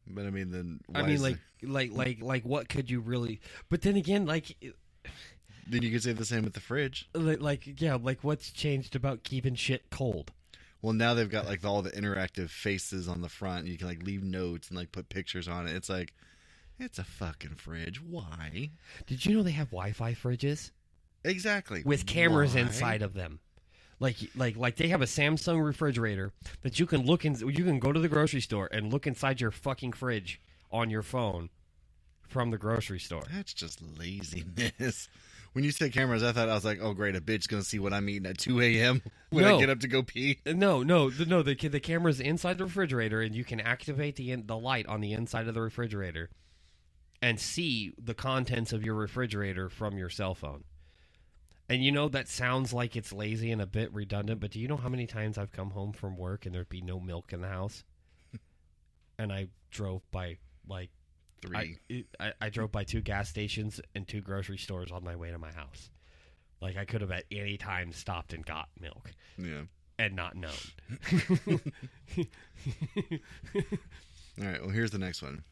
[SPEAKER 3] But I mean, then why
[SPEAKER 2] I mean,
[SPEAKER 3] is
[SPEAKER 2] like what could you really? But then again,
[SPEAKER 3] then you could say the same with the fridge.
[SPEAKER 2] like what's changed about keeping shit cold?
[SPEAKER 3] Well, now they've got like all the interactive faces on the front. You can like leave notes and like put pictures on it. It's like, it's a fucking fridge. Why?
[SPEAKER 2] Did you know they have Wi-Fi fridges
[SPEAKER 3] Exactly.
[SPEAKER 2] with cameras
[SPEAKER 3] Why?
[SPEAKER 2] inside of them? Like they have a Samsung refrigerator that you can look in. You can go to the grocery store and look inside your fucking fridge on your phone from the grocery store.
[SPEAKER 3] That's just laziness. When you said cameras, I was like, oh, great, a bitch going to see what I'm eating at 2 a.m. when I get up to go pee.
[SPEAKER 2] The camera's inside the refrigerator, and you can activate the light on the inside of the refrigerator and see the contents of your refrigerator from your cell phone. And that sounds like it's lazy and a bit redundant, but do you know how many times I've come home from work and there'd be no milk in the house? And I drove by, like,
[SPEAKER 3] 3.
[SPEAKER 2] I drove by 2 gas stations and 2 grocery stores on my way to my house. Like, I could have at any time stopped and got milk.
[SPEAKER 3] Yeah.
[SPEAKER 2] And not known.
[SPEAKER 3] All right, well, here's the next one.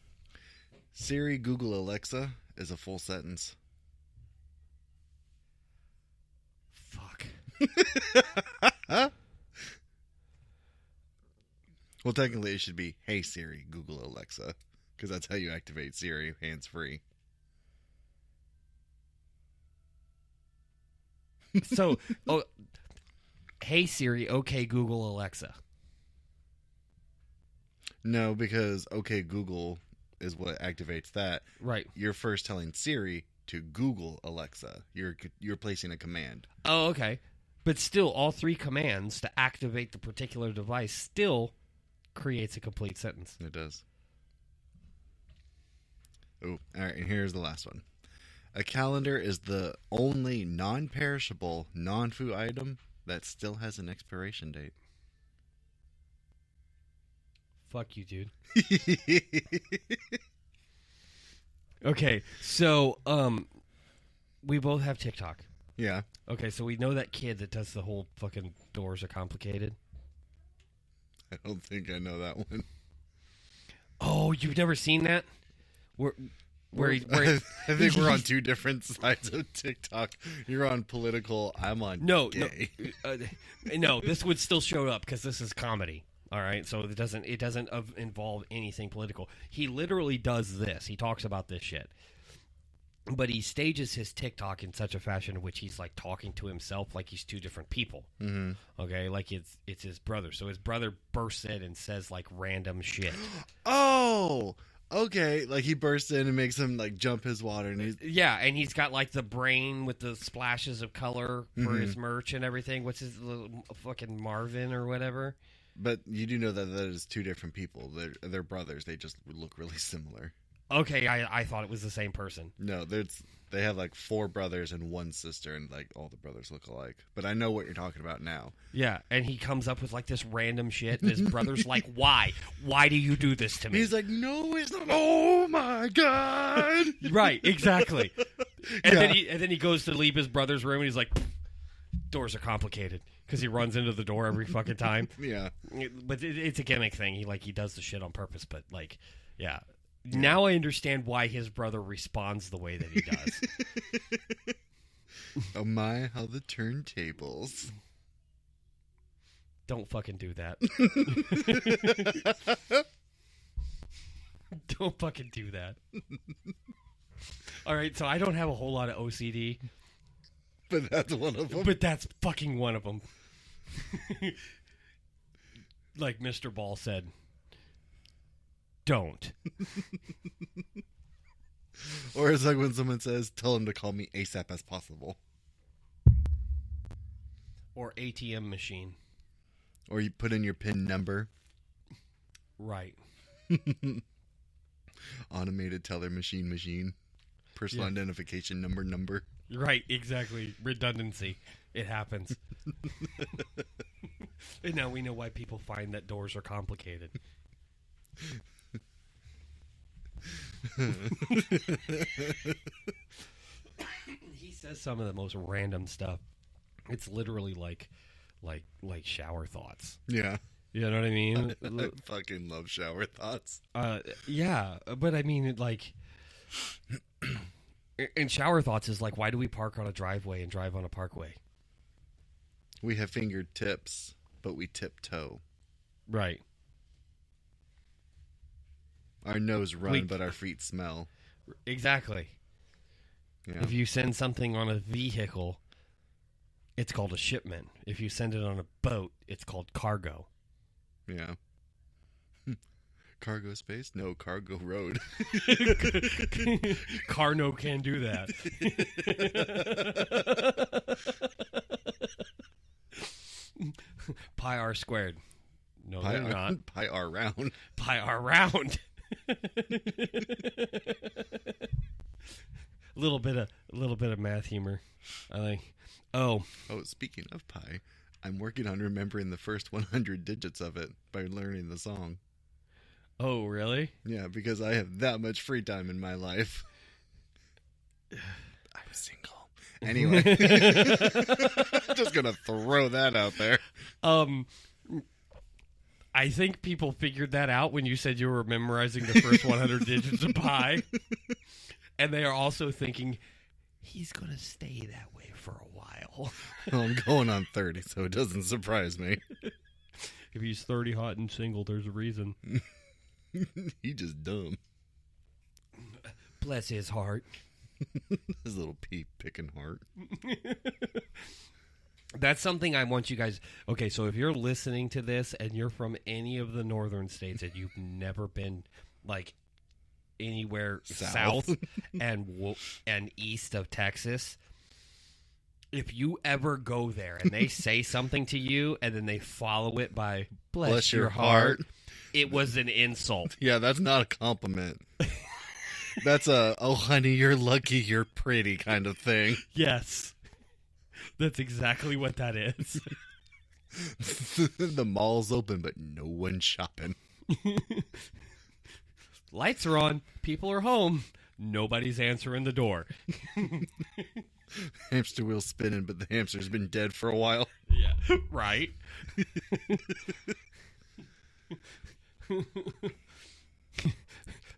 [SPEAKER 3] Siri, Google, Alexa is a full sentence.
[SPEAKER 2] Fuck.
[SPEAKER 3] Well, technically, it should be, hey, Siri, Google, Alexa. Because that's how you activate Siri, hands-free.
[SPEAKER 2] So, hey Siri, okay Google Alexa.
[SPEAKER 3] No, because okay Google is what activates that.
[SPEAKER 2] Right.
[SPEAKER 3] You're first telling Siri to Google Alexa. You're placing a command.
[SPEAKER 2] Oh, okay. But still, all 3 commands to activate the particular device still creates a complete sentence.
[SPEAKER 3] It does. Oh, all right, and here's the last one. A calendar is the only non-perishable, non-food item that still has an expiration date.
[SPEAKER 2] Fuck you, dude. Okay, so we both have TikTok.
[SPEAKER 3] Yeah.
[SPEAKER 2] Okay, so we know that kid that does the whole fucking doors are complicated.
[SPEAKER 3] I don't think I know that one.
[SPEAKER 2] Oh, you've never seen that? I
[SPEAKER 3] think we're on 2 different sides of TikTok. You're on political. I'm on gay.
[SPEAKER 2] No. This would still show up because this is comedy. All right, so it doesn't involve anything political. He literally does this. He talks about this shit, but he stages his TikTok in such a fashion in which he's like talking to himself like he's 2 different people.
[SPEAKER 3] Mm-hmm.
[SPEAKER 2] Okay, like it's his brother. So his brother bursts in and says like random shit.
[SPEAKER 3] Oh. Okay, like he bursts in and makes him like jump his water, and
[SPEAKER 2] he's got like the brain with the splashes of color for his merch and everything. What's his little fucking Marvin or whatever?
[SPEAKER 3] But you do know that is 2 different people. They're brothers. They just look really similar.
[SPEAKER 2] Okay, I thought it was the same person.
[SPEAKER 3] No, they have like 4 brothers and 1 sister, and like all the brothers look alike. But I know what you're talking about now.
[SPEAKER 2] Yeah, and he comes up with like this random shit, and his brother's like, "Why? Why do you do this to me?"
[SPEAKER 3] He's like, "No, it's not." Oh my god!
[SPEAKER 2] Right, exactly. And then he goes to leave his brother's room, and he's like, "Doors are complicated," because he runs into the door every fucking time.
[SPEAKER 3] Yeah,
[SPEAKER 2] but it's a gimmick thing. He does the shit on purpose, but like, yeah. Now I understand why his brother responds the way that he does.
[SPEAKER 3] Oh my, how the turntables.
[SPEAKER 2] Don't fucking do that. Don't fucking do that. All right, so I don't have a whole lot of OCD.
[SPEAKER 3] But that's one of them.
[SPEAKER 2] But that's fucking one of them. Like Mr. Ball said. Don't.
[SPEAKER 3] Or it's like when someone says, tell him to call me ASAP as possible.
[SPEAKER 2] Or ATM machine.
[SPEAKER 3] Or you put in your PIN number.
[SPEAKER 2] Right.
[SPEAKER 3] Automated teller machine. Personal identification number.
[SPEAKER 2] Right, exactly. Redundancy. It happens. And now we know why people find that doors are complicated. He says some of the most random stuff. It's literally like shower thoughts.
[SPEAKER 3] Yeah.
[SPEAKER 2] You know what I mean?
[SPEAKER 3] I fucking love shower thoughts.
[SPEAKER 2] Yeah, but I mean, like, and shower thoughts is like, why do we park on a driveway and drive on a parkway?
[SPEAKER 3] We have fingertips, but we tiptoe.
[SPEAKER 2] Right.
[SPEAKER 3] Our nose run, but our feet smell.
[SPEAKER 2] Exactly.
[SPEAKER 3] Yeah.
[SPEAKER 2] If you send something on a vehicle, it's called a shipment. If you send it on a boat, it's called cargo.
[SPEAKER 3] Yeah. Cargo space? No, cargo road.
[SPEAKER 2] Carno can do that. Pi r squared. No,
[SPEAKER 3] Pi
[SPEAKER 2] they're
[SPEAKER 3] R,
[SPEAKER 2] not.
[SPEAKER 3] Pi R round.
[SPEAKER 2] Pi r round. A little bit of math humor. I think. Oh,
[SPEAKER 3] Speaking of pi, I'm working on remembering the first 100 digits of it by learning the song.
[SPEAKER 2] oh, really?
[SPEAKER 3] Yeah, because I have that much free time in my life. I'm single. Anyway. Just gonna throw that out there.
[SPEAKER 2] I think people figured that out when you said you were memorizing the first 100 digits of pi. And they are also thinking, he's going to stay that way for a while.
[SPEAKER 3] Well, I'm going on 30, so it doesn't surprise me.
[SPEAKER 2] If he's 30 hot and single, there's a reason.
[SPEAKER 3] He just dumb.
[SPEAKER 2] Bless his heart.
[SPEAKER 3] His little pea picking heart.
[SPEAKER 2] That's something I want you guys... Okay, so if you're listening to this and you're from any of the northern states and you've never been, like, anywhere south and east of Texas, if you ever go there and they say something to you and then they follow it by bless your heart, it was an insult.
[SPEAKER 3] Yeah, that's not a compliment. That's a, oh, honey, you're lucky, you're pretty kind of thing.
[SPEAKER 2] Yes. That's exactly what that is.
[SPEAKER 3] The mall's open, but no one's shopping.
[SPEAKER 2] Lights are on. People are home. Nobody's answering the door.
[SPEAKER 3] Hamster wheel's spinning, but the hamster's been dead for a while.
[SPEAKER 2] Yeah, right.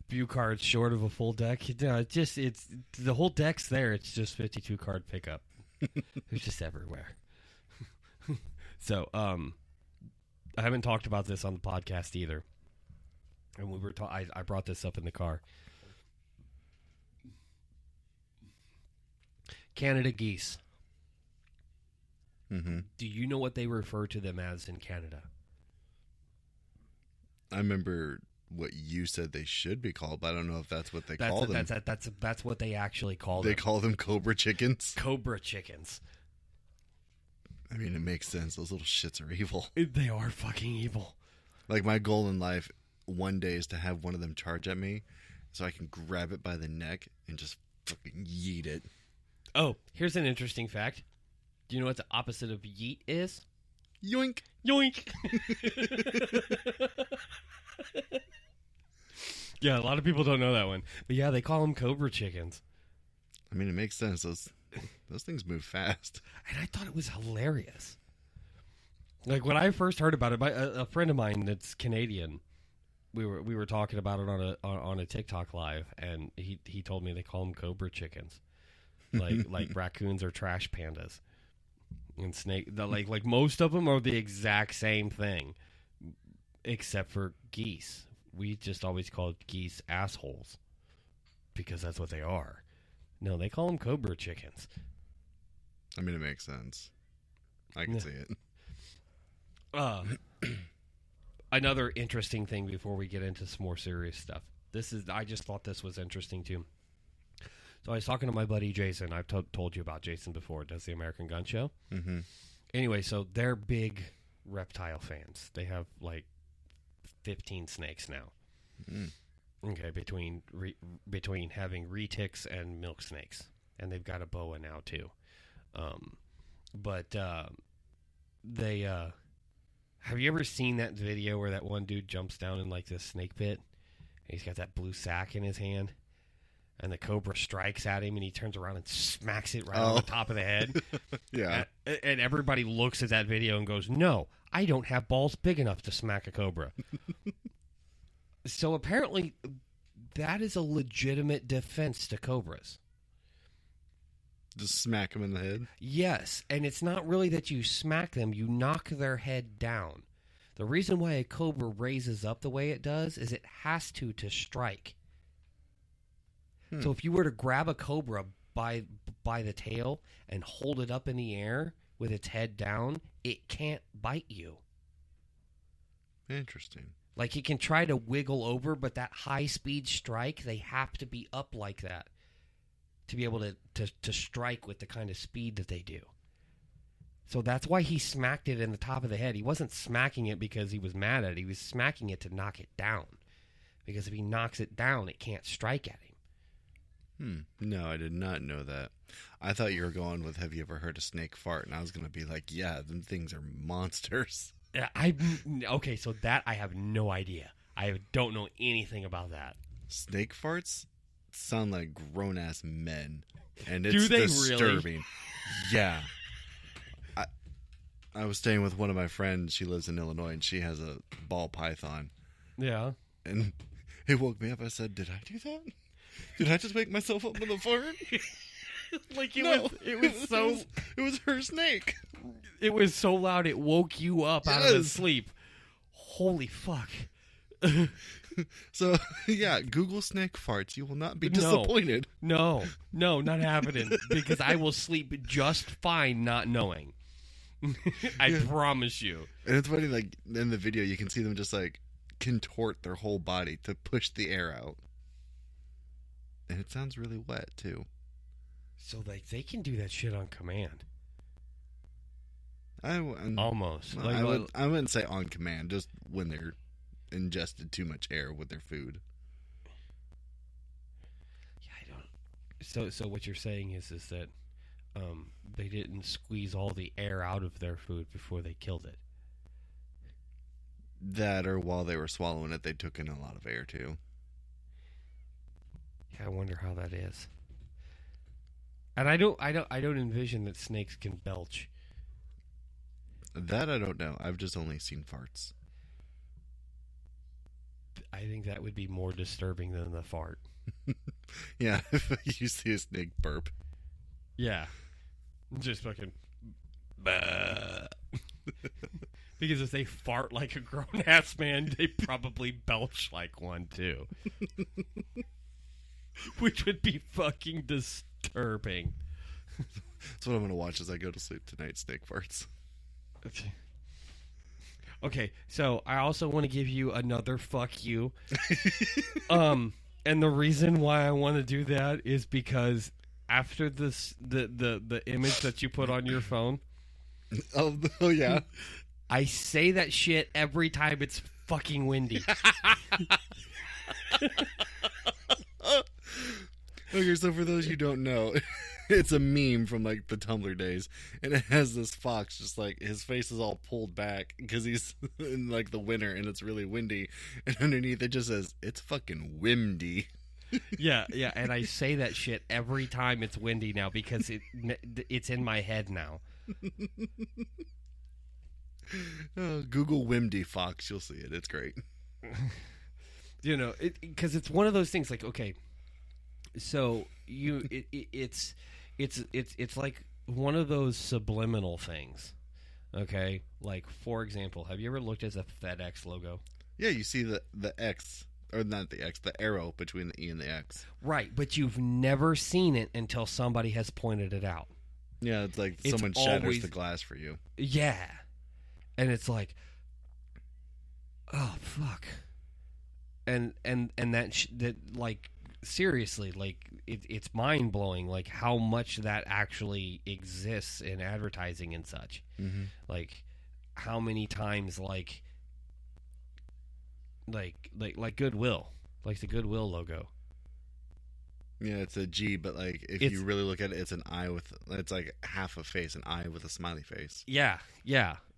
[SPEAKER 2] View card's short of a full deck. It's the whole deck's there. It's just 52 card pickup. It's just everywhere. So, I haven't talked about this on the podcast either. And we were I brought this up in the car. Canada geese.
[SPEAKER 3] Mm-hmm.
[SPEAKER 2] Do you know what they refer to them as in Canada?
[SPEAKER 3] I remember what you said they should be called, but I don't know if that's what they call them.
[SPEAKER 2] That's what they actually call them.
[SPEAKER 3] They call them cobra chickens?
[SPEAKER 2] Cobra chickens.
[SPEAKER 3] I mean, it makes sense. Those little shits are evil.
[SPEAKER 2] They are fucking evil.
[SPEAKER 3] Like, my goal in life one day is to have one of them charge at me so I can grab it by the neck and just fucking yeet it.
[SPEAKER 2] Oh, here's an interesting fact. Do you know what the opposite of yeet is?
[SPEAKER 3] Yoink.
[SPEAKER 2] Yoink. Yeah, a lot of people don't know that one. But yeah, they call them cobra chickens.
[SPEAKER 3] I mean, it makes sense. Those things move fast.
[SPEAKER 2] And I thought it was hilarious. Like, when I first heard about it, a friend of mine that's Canadian, we were talking about it on a TikTok live, and he told me they call them cobra chickens. Like raccoons are trash pandas. And snake, like most of them are the exact same thing, except for geese. We just always called geese assholes because that's what they are. No, they call them cobra chickens.
[SPEAKER 3] I mean, it makes sense. I can see it.
[SPEAKER 2] Another interesting thing before we get into some more serious stuff. I just thought this was interesting too. So I was talking to my buddy Jason. I've told you about Jason before. Does the American Gun Show?
[SPEAKER 3] Mm-hmm.
[SPEAKER 2] Anyway, so they're big reptile fans. They have like 15 snakes now.
[SPEAKER 3] Mm. Okay,
[SPEAKER 2] between having retics and milk snakes, and they've got a boa now too. They have you ever seen that video where that one dude jumps down in like this snake pit? And he's got that blue sack in his hand. And the cobra strikes at him, and he turns around and smacks it right on the top of the head.
[SPEAKER 3] Yeah.
[SPEAKER 2] And everybody looks at that video and goes, no, I don't have balls big enough to smack a cobra. So apparently, that is a legitimate defense to cobras.
[SPEAKER 3] Just smack them in the head?
[SPEAKER 2] Yes, and it's not really that you smack them, you knock their head down. The reason why a cobra raises up the way it does is it has to strike. So if you were to grab a cobra by the tail and hold it up in the air with its head down, it can't bite you.
[SPEAKER 3] Interesting.
[SPEAKER 2] Like, he can try to wiggle over, but that high-speed strike, they have to be up like that to be able to strike with the kind of speed that they do. So that's why he smacked it in the top of the head. He wasn't smacking it because he was mad at it. He was smacking it to knock it down. Because if he knocks it down, it can't strike at him.
[SPEAKER 3] No, I did not know that. I thought you were going with, have you ever heard a snake fart? And I was going to be like, yeah, them things are monsters.
[SPEAKER 2] Yeah, okay, so that I have no idea. I don't know anything about that.
[SPEAKER 3] Snake farts sound like grown-ass men. And it's
[SPEAKER 2] Do they
[SPEAKER 3] disturbing.
[SPEAKER 2] really?
[SPEAKER 3] Yeah. I was staying with one of my friends. She lives in Illinois, and she has a ball python.
[SPEAKER 2] Yeah.
[SPEAKER 3] And it woke me up. I said, did I do that? Did I just wake myself up with a fart?
[SPEAKER 2] Like,
[SPEAKER 3] it was her snake.
[SPEAKER 2] It was so loud it woke you up out of the sleep. Holy fuck.
[SPEAKER 3] So, yeah, Google snake farts. You will not be disappointed.
[SPEAKER 2] No, not happening. Because I will sleep just fine not knowing. I promise you.
[SPEAKER 3] And it's funny, like, in the video, you can see them just, like, contort their whole body to push the air out. And it sounds really wet, too.
[SPEAKER 2] So, like, they can do that shit on command. Almost.
[SPEAKER 3] Well, I wouldn't say on command, just when they're ingested too much air with their food.
[SPEAKER 2] Yeah, I don't. So what you're saying is that they didn't squeeze all the air out of their food before they killed it.
[SPEAKER 3] That, or while they were swallowing it, they took in a lot of air too.
[SPEAKER 2] Yeah, I wonder how that is. And I don't envision that snakes can belch.
[SPEAKER 3] That I don't know. I've just only seen farts.
[SPEAKER 2] I think that would be more disturbing than the fart.
[SPEAKER 3] Yeah, if you see a snake burp.
[SPEAKER 2] Yeah. Just fucking... Bah. Because if they fart like a grown-ass man, they probably belch like one, too. Which would be fucking disturbing.
[SPEAKER 3] That's what I'm going to watch as I go to sleep tonight, snake farts.
[SPEAKER 2] Okay, so I also want to give you another fuck you. And the reason why I want to do that is because after this, the image that you put on your phone.
[SPEAKER 3] Oh yeah.
[SPEAKER 2] I say that shit every time it's fucking windy.
[SPEAKER 3] Okay, so for those you don't know, it's a meme from like the Tumblr days, and it has this fox just like his face is all pulled back because he's in like the winter and it's really windy, and underneath it just says it's fucking windy.
[SPEAKER 2] Yeah, and I say that shit every time it's windy now because it's in my head now.
[SPEAKER 3] Google Wimdy Fox, you'll see it. It's great.
[SPEAKER 2] You know, because it's one of those things. Like, okay, so it's like one of those subliminal things. Okay, like for example, have you ever looked at the FedEx logo?
[SPEAKER 3] Yeah, you see the X, or not the X, the arrow between the E and the X.
[SPEAKER 2] Right, but you've never seen it until somebody has pointed it out.
[SPEAKER 3] Yeah, it's like someone shatters the glass for you.
[SPEAKER 2] Yeah. And it's like, oh, fuck. And that like, seriously, like, it's mind-blowing, like, how much that actually exists in advertising and such.
[SPEAKER 3] Mm-hmm.
[SPEAKER 2] Like, how many times, like Goodwill, like the Goodwill logo.
[SPEAKER 3] Yeah, it's a G, but like if you really look at it, it's an eye with, it's like half a face, an eye with a smiley face.
[SPEAKER 2] Yeah,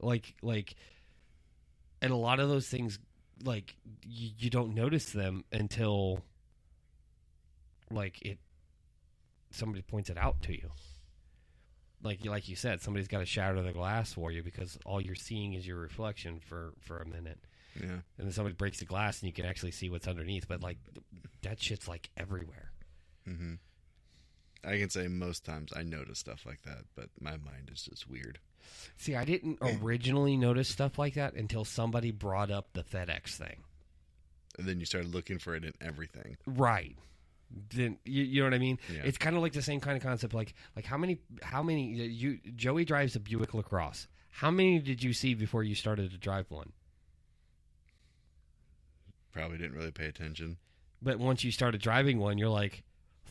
[SPEAKER 2] like, and a lot of those things, like you don't notice them until like somebody points it out to you. Like you said, somebody's got to shatter the glass for you because all you're seeing is your reflection for a minute.
[SPEAKER 3] Yeah,
[SPEAKER 2] and then somebody breaks the glass and you can actually see what's underneath. But like that shit's like everywhere.
[SPEAKER 3] Mm-hmm. I can say most times I notice stuff like that, but my mind is just weird.
[SPEAKER 2] See, I didn't originally notice stuff like that until somebody brought up the FedEx thing.
[SPEAKER 3] And then you started looking for it in everything.
[SPEAKER 2] Right. Then you know what I mean?
[SPEAKER 3] Yeah.
[SPEAKER 2] It's kind of like the same kind of concept. Like how many Joey drives a Buick LaCrosse. How many did you see before you started to drive one?
[SPEAKER 3] probably didn't really pay attention.
[SPEAKER 2] But once you started driving one, you're like,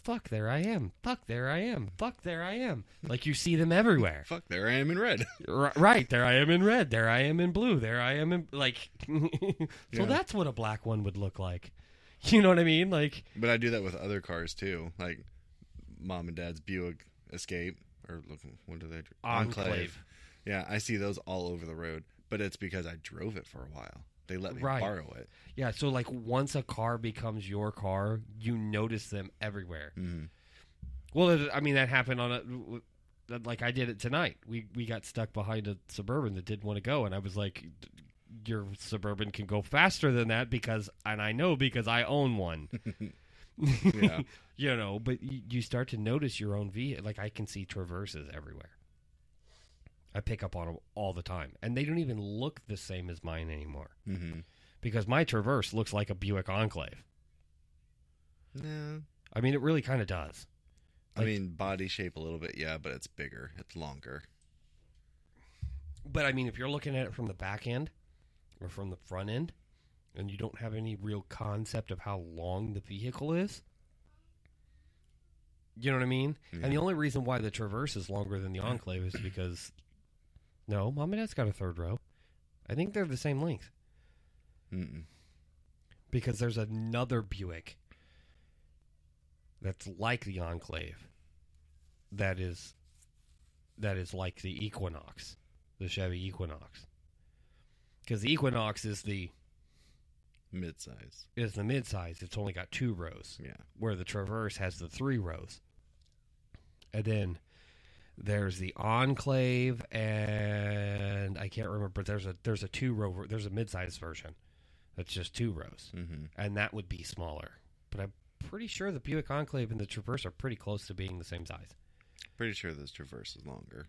[SPEAKER 2] fuck, there I am. Fuck, there I am. Fuck, there I am. Like, you see them everywhere.
[SPEAKER 3] Fuck, there I am in red.
[SPEAKER 2] Right, there I am in red. There I am in blue. There I am in, like, so
[SPEAKER 3] Yeah.
[SPEAKER 2] that's what a black one would look like. You know what I mean? Like,
[SPEAKER 3] But I do that with other cars, too. Like, Mom and Dad's Buick Escape. Or, look, what do they do?
[SPEAKER 2] Enclave.
[SPEAKER 3] Yeah, I see those all over the road. But it's because I drove it for a while. They let me
[SPEAKER 2] Right.
[SPEAKER 3] borrow it.
[SPEAKER 2] Yeah, so, like, once a car becomes your car, you notice them everywhere.
[SPEAKER 3] Mhm.
[SPEAKER 2] Well, I mean, that happened like, I did it tonight. We got stuck behind a Suburban that didn't want to go, and I was like, your Suburban can go faster than that and I know because I own one.
[SPEAKER 3] Yeah.
[SPEAKER 2] You know, but you start to notice your own vehicle. Like, I can see Traverses everywhere. I pick up on them all the time, and they don't even look the same as mine anymore.
[SPEAKER 3] Mm-hmm.
[SPEAKER 2] Because my Traverse looks like a Buick Enclave.
[SPEAKER 3] No.
[SPEAKER 2] I mean, it really kind of does.
[SPEAKER 3] I mean, body shape a little bit, yeah, but it's bigger. It's longer.
[SPEAKER 2] But I mean, if you're looking at it from the back end or from the front end, and you don't have any real concept of how long the vehicle is, you know what I mean?
[SPEAKER 3] Yeah.
[SPEAKER 2] And the only reason why the Traverse is longer than the Enclave is because, no, Mom and Dad's got a third row. I think they're the same length.
[SPEAKER 3] Mm-mm.
[SPEAKER 2] Because there's another Buick that's like the Enclave that is like the Equinox, the Chevy Equinox. Because the Equinox is the
[SPEAKER 3] Mid-size.
[SPEAKER 2] midsize. It's only got 2 rows,
[SPEAKER 3] Yeah.
[SPEAKER 2] where the Traverse has the 3 rows. And then there's the Enclave, and I can't remember, but there's a 2-row, there's a midsize version that's just 2 rows,
[SPEAKER 3] Mm-hmm.
[SPEAKER 2] and that would be smaller. But I'm pretty sure the Buick Enclave and the Traverse are pretty close to being the same size.
[SPEAKER 3] Pretty sure this Traverse is longer.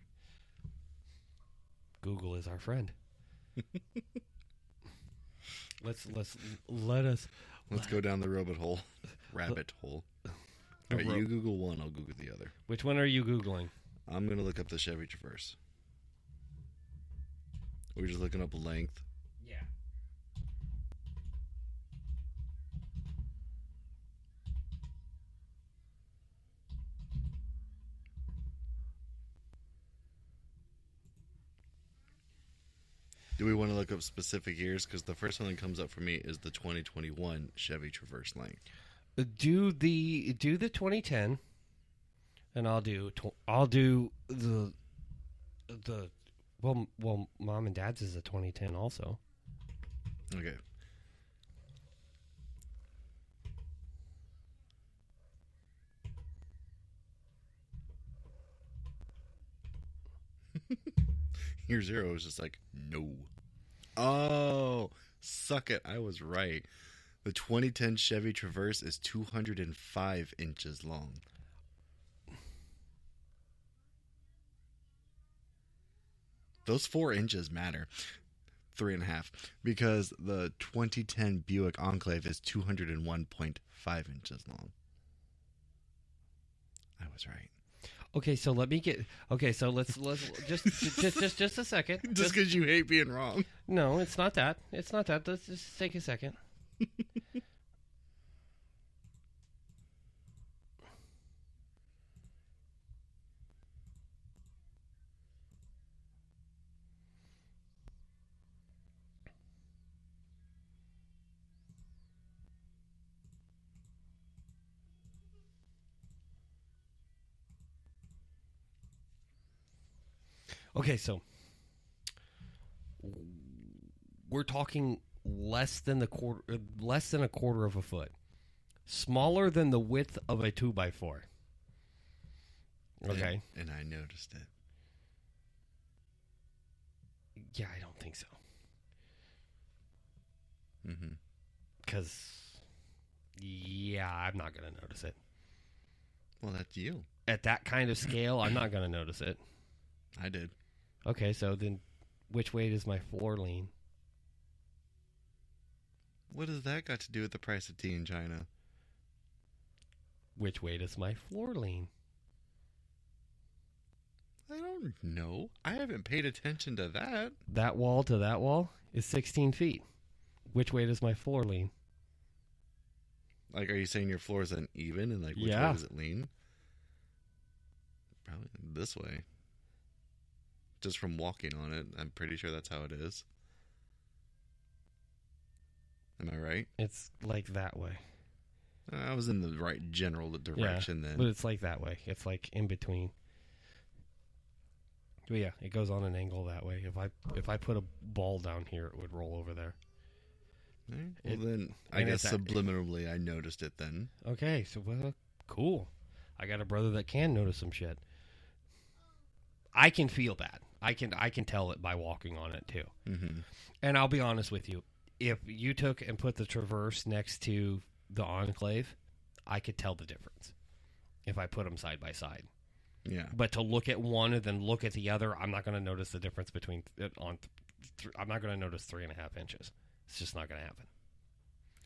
[SPEAKER 2] Google is our friend. let us
[SPEAKER 3] Let's go down the rabbit hole. Rabbit hole. All right, you Google one, I'll Google the other.
[SPEAKER 2] Which one are you Googling?
[SPEAKER 3] I'm going to look up the Chevy Traverse. We're just looking up length.
[SPEAKER 2] Yeah.
[SPEAKER 3] Do we want to look up specific years? Because the first one that comes up for me is the 2021 Chevy Traverse length.
[SPEAKER 2] Do the 2010, and I'll do the well, Mom and Dad's is a 2010 also.
[SPEAKER 3] Okay. Year 0 was just like, no. Oh, suck it. I was right. The 2010 Chevy Traverse is 205 inches long. Those 4 inches matter. 3.5. Because the 2010 Buick Enclave is 201.5 inches long. I was right.
[SPEAKER 2] Okay, so let me get. Okay, so let's just a second.
[SPEAKER 3] Just because you hate being wrong.
[SPEAKER 2] No, it's not that. It's not that. Let's just take a second. Okay, so we're talking less than a quarter of a foot, smaller than the width of a 2x4. Okay.
[SPEAKER 3] And I noticed it.
[SPEAKER 2] Yeah, I don't think so.
[SPEAKER 3] Mm-hmm.
[SPEAKER 2] Because, yeah, I'm not going to notice it.
[SPEAKER 3] Well, that's you.
[SPEAKER 2] At that kind of scale, I'm not going to notice it.
[SPEAKER 3] I did.
[SPEAKER 2] Okay, so then which way does my floor lean?
[SPEAKER 3] What does that got to do with the price of tea in China?
[SPEAKER 2] Which way does my floor lean?
[SPEAKER 3] I don't know. I haven't paid attention to that.
[SPEAKER 2] That wall to that wall is 16 feet. Which way does my floor lean?
[SPEAKER 3] Like, are you saying your floor is uneven and like which way
[SPEAKER 2] Yeah.
[SPEAKER 3] does it lean? Probably this way. Just from walking on it, I'm pretty sure that's how it is. Am I right?
[SPEAKER 2] It's like that way.
[SPEAKER 3] I was in the right general direction
[SPEAKER 2] But
[SPEAKER 3] then.
[SPEAKER 2] it's like that way. It's like in between. But yeah, it goes on an angle that way. If I put a ball down here, it would roll over there.
[SPEAKER 3] Well,
[SPEAKER 2] it-
[SPEAKER 3] then I
[SPEAKER 2] and
[SPEAKER 3] guess
[SPEAKER 2] it's a-
[SPEAKER 3] subliminally I noticed it then.
[SPEAKER 2] Okay, so well, cool. I got a brother that can notice some shit. I can feel that. I can tell it by walking on it too.
[SPEAKER 3] Mm-hmm.
[SPEAKER 2] And I'll be honest with you. If you took and put the Traverse next to the Enclave, I could tell the difference if I put them side by side.
[SPEAKER 3] Yeah.
[SPEAKER 2] But to look at one and then look at the other, I'm not going to notice the difference between I'm not going to notice 3.5 inches. It's just not going to happen.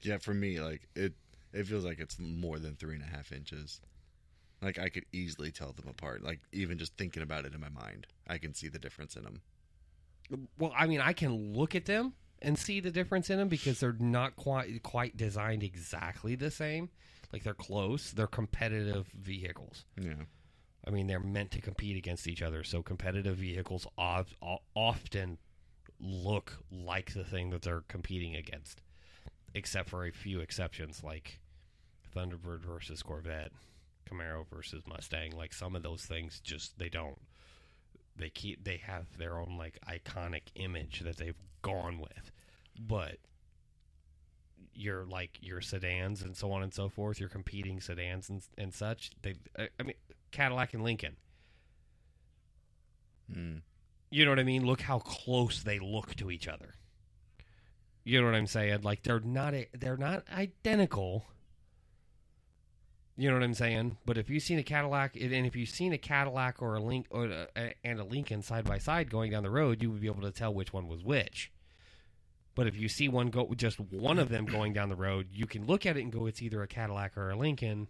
[SPEAKER 3] Yeah, for me, like it feels like it's more than 3.5 inches. Like I could easily tell them apart. Like even just thinking about it in my mind, I can see the difference in them.
[SPEAKER 2] Well, I mean, I can look at them and see the difference in them because they're not quite designed exactly the same. Like they're close. They're competitive vehicles.
[SPEAKER 3] Yeah.
[SPEAKER 2] I mean, they're meant to compete against each other. So competitive vehicles often look like the thing that they're competing against, except for a few exceptions like Thunderbird versus Corvette, Camaro versus Mustang. Like some of those things just they don't. They have their own like iconic image that they've gone with, but your sedans and so on and so forth, your competing sedans and such. I mean, Cadillac and Lincoln.
[SPEAKER 3] Mm.
[SPEAKER 2] You know what I mean? Look how close they look to each other. You know what I'm saying? Like they're not identical. You know what I'm saying? But if you've seen a Cadillac, and if you've seen a Cadillac or and a Lincoln side by side going down the road, you would be able to tell which one was which. But if you see just one of them going down the road, you can look at it and go, it's either a Cadillac or a Lincoln.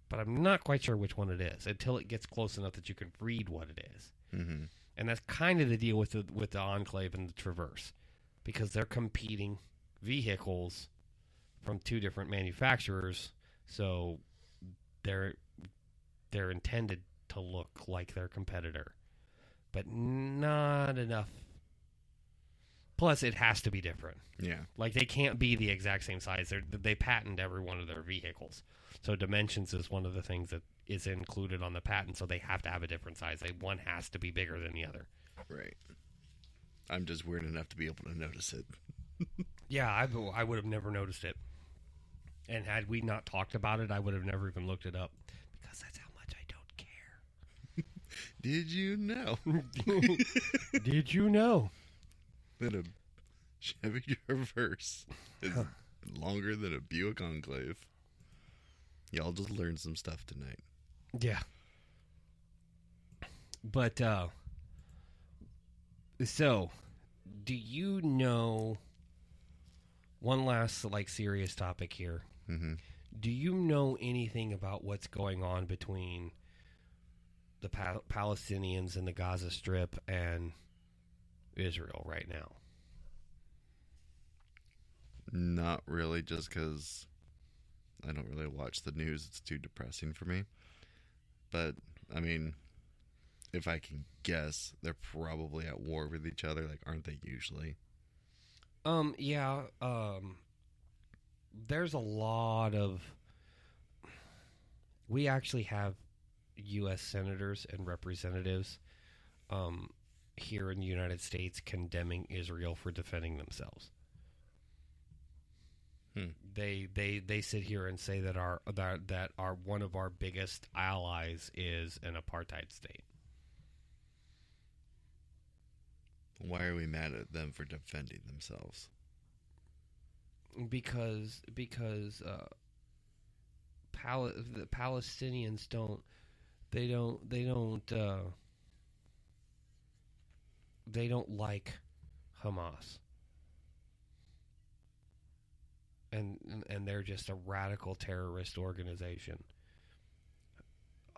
[SPEAKER 2] But I'm not quite sure which one it is until it gets close enough that you can read what it is.
[SPEAKER 3] Mm-hmm.
[SPEAKER 2] And that's kind of the deal with the Enclave and the Traverse, because they're competing vehicles from two different manufacturers, so they're intended to look like their competitor, but not enough. Plus, it has to be different.
[SPEAKER 3] Yeah.
[SPEAKER 2] Like they can't be the exact same size. They patent every one of their vehicles, so dimensions is one of the things that is included on the patent. So they have to have a different size. One has to be bigger than the other.
[SPEAKER 3] Right. I'm just weird enough to be able to notice it.
[SPEAKER 2] Yeah, I would have never noticed it. And had we not talked about it, I would have never even looked it up. Because that's how much I don't care.
[SPEAKER 3] Did you know
[SPEAKER 2] Did you know?
[SPEAKER 3] that a Chevy Traverse is longer than a Buick Enclave? Y'all just learned some stuff tonight.
[SPEAKER 2] Yeah. But, so, do you know, one last, serious topic here.
[SPEAKER 3] Mm-hmm.
[SPEAKER 2] Do you know anything about what's going on between the Palestinians in the Gaza Strip and Israel right now?
[SPEAKER 3] Not really, just because I don't really watch the news. It's too depressing for me. But, I mean, if I can guess, they're probably at war with each other. Like, aren't they usually?
[SPEAKER 2] Yeah, there's a lot of... We actually have U.S. senators and representatives here in the United States condemning Israel for defending themselves. They sit here and say that our one of our biggest allies is an apartheid state.
[SPEAKER 3] Why are we mad at them for defending themselves?
[SPEAKER 2] Because the Palestinians don't like Hamas. And they're just a radical terrorist organization.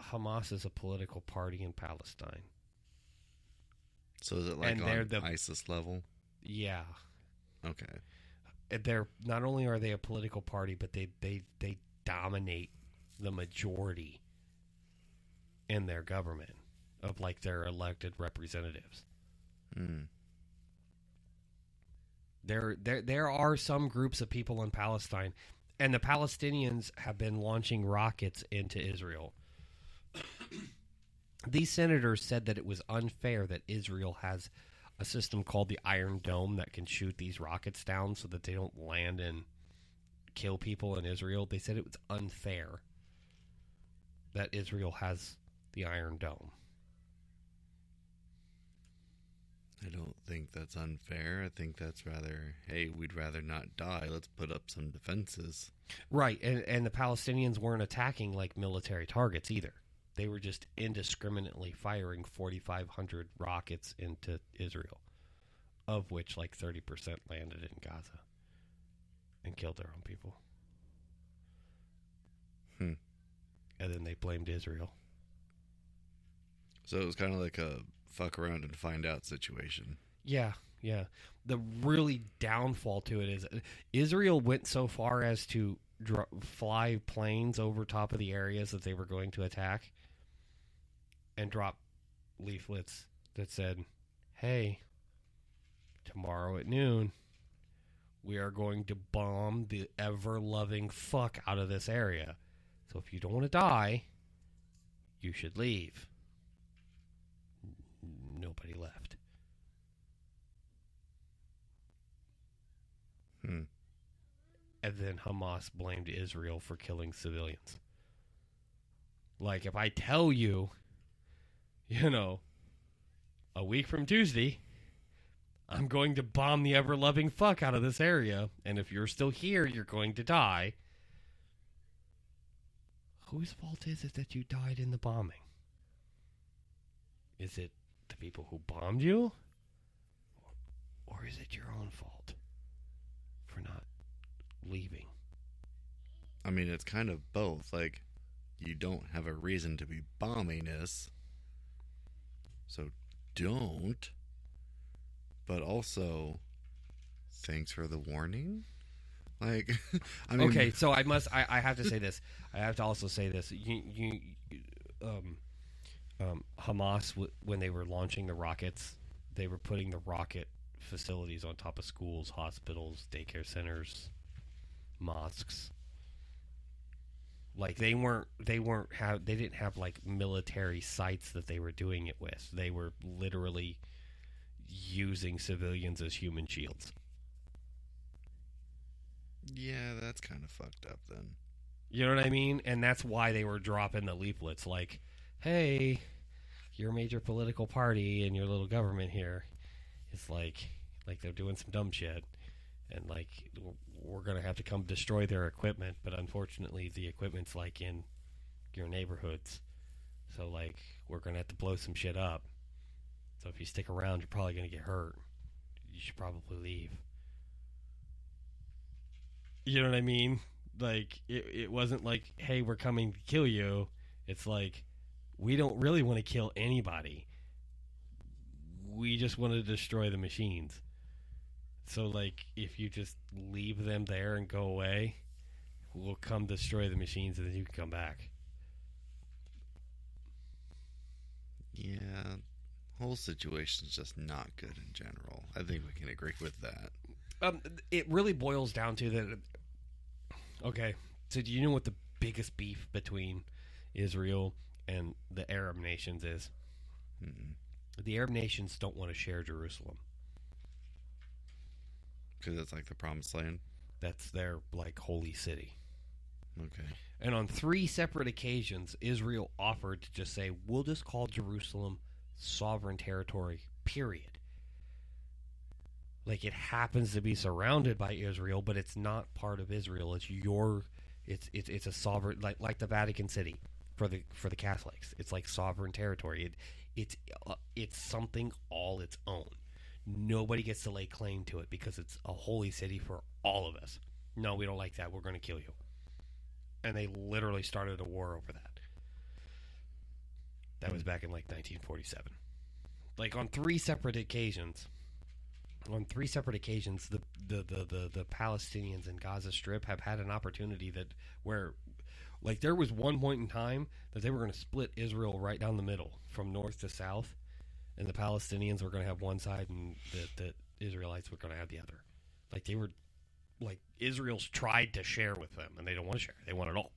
[SPEAKER 2] Hamas is a political party in Palestine.
[SPEAKER 3] So is it like
[SPEAKER 2] And
[SPEAKER 3] on
[SPEAKER 2] they're the-
[SPEAKER 3] ISIS level?
[SPEAKER 2] Yeah.
[SPEAKER 3] Okay.
[SPEAKER 2] They're not only are they a political party, but they dominate the majority in their government of like their elected representatives. There are some groups of people in Palestine, and the Palestinians have been launching rockets into Israel. These senators said that it was unfair that Israel has a system called the Iron Dome that can shoot these rockets down so that they don't land and kill people in Israel. They said it was unfair that Israel has the Iron Dome.
[SPEAKER 3] I don't think that's unfair. I think that's rather, hey, we'd rather not die. Let's put up some defenses.
[SPEAKER 2] Right, and the Palestinians weren't attacking like military targets either. They were just indiscriminately firing 4,500 rockets into Israel, of which like 30% landed in Gaza and killed their own people. And then they blamed Israel.
[SPEAKER 3] So it was kind of like a fuck around and find out situation.
[SPEAKER 2] Yeah. The really downfall to it is Israel went so far as to fly planes over top of the areas that they were going to attack and drop leaflets that said, hey, tomorrow at noon, we are going to bomb the ever-loving fuck out of this area. So if you don't want to die, you should leave. Nobody left. And then Hamas blamed Israel for killing civilians. Like, if I tell you, a week from Tuesday, I'm going to bomb the ever-loving fuck out of this area, and if you're still here, you're going to die. Whose fault is it that you died in the bombing? Is it the people who bombed you? Or is it your own fault for not leaving?
[SPEAKER 3] I mean, it's kind of both. Like, you don't have a reason to be bombing us, so don't. But also, thanks for the warning. Like, I mean,
[SPEAKER 2] okay, so I have to say this. I have to also say this. Hamas, when they were launching the rockets, they were putting the rocket facilities on top of schools, hospitals, daycare centers, mosques. Like they didn't have like military sites that they were doing it with. They were literally using civilians as human shields.
[SPEAKER 3] Yeah, that's kind of fucked up then.
[SPEAKER 2] You know what I mean? And that's why they were dropping the leaflets like, hey, your major political party and your little government here is like they're doing some dumb shit. And like, we're going to have to come destroy their equipment. But unfortunately, the equipment's like in your neighborhoods. So like, we're going to have to blow some shit up. So if you stick around, you're probably going to get hurt. You should probably leave. You know what I mean? Like, it wasn't like, hey, we're coming to kill you. It's like, we don't really want to kill anybody. We just want to destroy the machines. So, like, if you just leave them there and go away, we'll come destroy the machines and then you can come back.
[SPEAKER 3] Yeah, whole situation's just not good in general. I think we can agree with that.
[SPEAKER 2] It really boils down to that. Okay, so do you know what the biggest beef between Israel and the Arab nations is? The Arab nations don't want to share Jerusalem.
[SPEAKER 3] Because it's like the promised land?
[SPEAKER 2] That's their, like, holy city.
[SPEAKER 3] Okay.
[SPEAKER 2] And on 3 separate occasions, Israel offered to just say, we'll just call Jerusalem sovereign territory, period. Like, it happens to be surrounded by Israel, but it's not part of Israel. It's a sovereign, like the Vatican City for the Catholics. It's like sovereign territory. It's something all its own. Nobody gets to lay claim to it because it's a holy city for all of us. No, we don't like that. We're going to kill you. And they literally started a war over that. That was back in like 1947. Like on 3 separate occasions. On 3 separate occasions, the Palestinians in Gaza Strip have had an opportunity where Like, there was one point in time that they were going to split Israel right down the middle, from north to south, and the Palestinians were going to have one side, and the Israelites were going to have the other. Like, they were, like, Israel's tried to share with them, and they don't want to share. They want it all.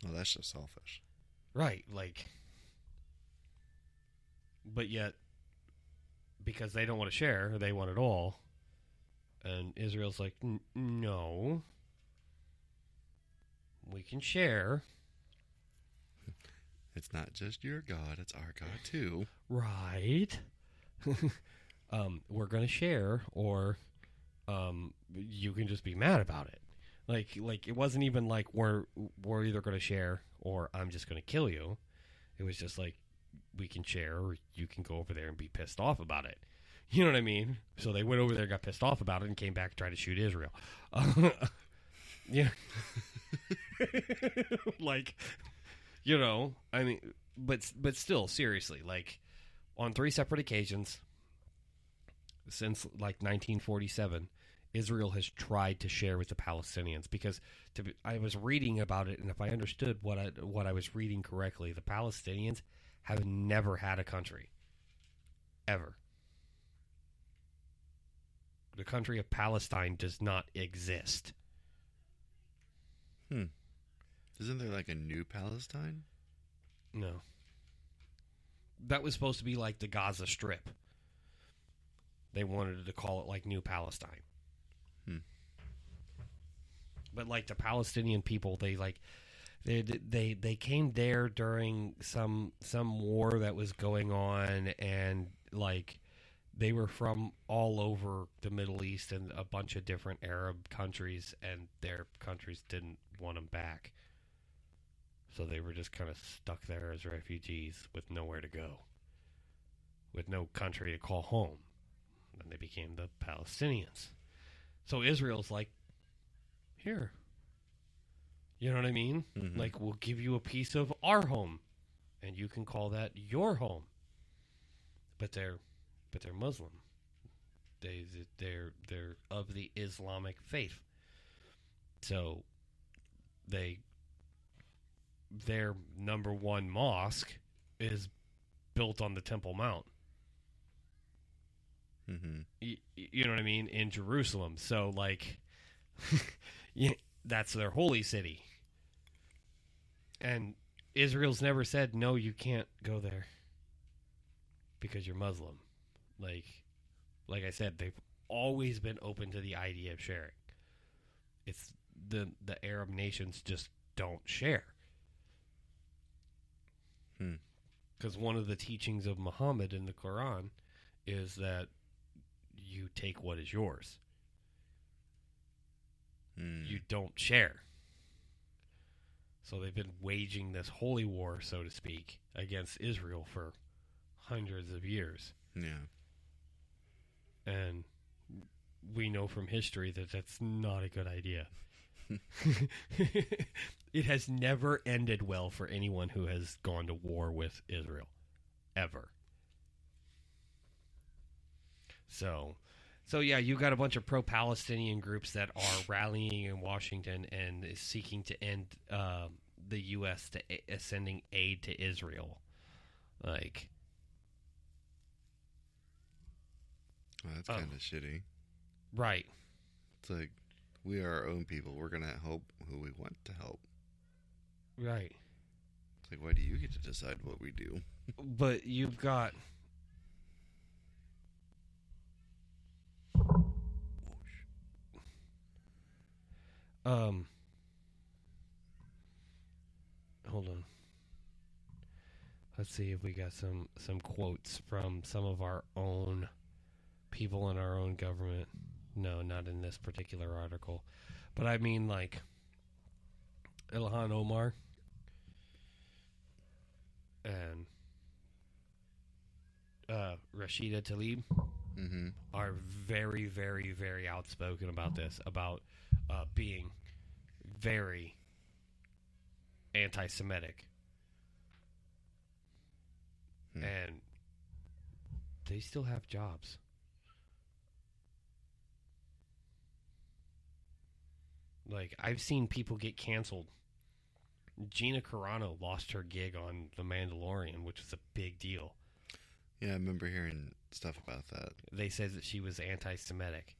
[SPEAKER 3] Oh, that's just selfish.
[SPEAKER 2] Right, like, but yet, because they don't want to share, they want it all, and Israel's like, no, we can share.
[SPEAKER 3] It's not just your God, it's our God too.
[SPEAKER 2] Right. We're going to share, or you can just be mad about it. Like it wasn't even like we're either going to share or I'm just going to kill you. It was just like, we can share, or you can go over there and be pissed off about it. You know what I mean? So they went over there, got pissed off about it, and came back and tried to shoot Israel. Yeah. Like, you know, I mean, but still, seriously, like, on 3 separate occasions since, like, 1947, Israel has tried to share with the Palestinians, because I was reading about it, and if I understood what I was reading correctly, the Palestinians have never had a country. Ever. The country of Palestine does not exist.
[SPEAKER 3] Isn't there like a new Palestine?
[SPEAKER 2] No. That was supposed to be like the Gaza Strip. They wanted to call it like New Palestine. But like the Palestinian people, they came there during some war that was going on, and like they were from all over the Middle East and a bunch of different Arab countries, and their countries didn't want them back. So they were just kind of stuck there as refugees with nowhere to go, with no country to call home. And they became the Palestinians. So Israel's like, here. You know what I mean? Mm-hmm. Like, we'll give you a piece of our home, and you can call that your home. But they're Muslim. They're of the Islamic faith. So their number one mosque is built on the Temple Mount.
[SPEAKER 3] Mm-hmm.
[SPEAKER 2] You know what I mean? In Jerusalem. So, like, that's their holy city. And Israel's never said, no, you can't go there because you're Muslim. Like I said, they've always been open to the idea of sharing. It's the Arab nations just don't share. Because one of the teachings of Muhammad in the Quran is that you take what is yours. You don't share. So they've been waging this holy war, so to speak, against Israel for hundreds of years.
[SPEAKER 3] Yeah.
[SPEAKER 2] And we know from history that that's not a good idea. It has never ended well for anyone who has gone to war with Israel. Ever. So yeah, you've got a bunch of pro-Palestinian groups that are rallying in Washington and seeking to end the U.S. to sending aid to Israel. Like,
[SPEAKER 3] well, that's kind of shitty.
[SPEAKER 2] Right.
[SPEAKER 3] It's like, we are our own people. We're going to help who we want to help.
[SPEAKER 2] Right.
[SPEAKER 3] It's like, why do you get to decide what we do?
[SPEAKER 2] But you've got... Hold on. Let's see if we got some quotes from some of our own people in our own government. No, not in this particular article. But I mean, like, Ilhan Omar and Rashida Tlaib are very, very, very outspoken about this, about being very anti-Semitic. And they still have jobs. Like, I've seen people get canceled Gina Carano lost her gig on The Mandalorian, which was a big deal.
[SPEAKER 3] Yeah, I remember hearing stuff about that.
[SPEAKER 2] They said that she was anti-Semitic,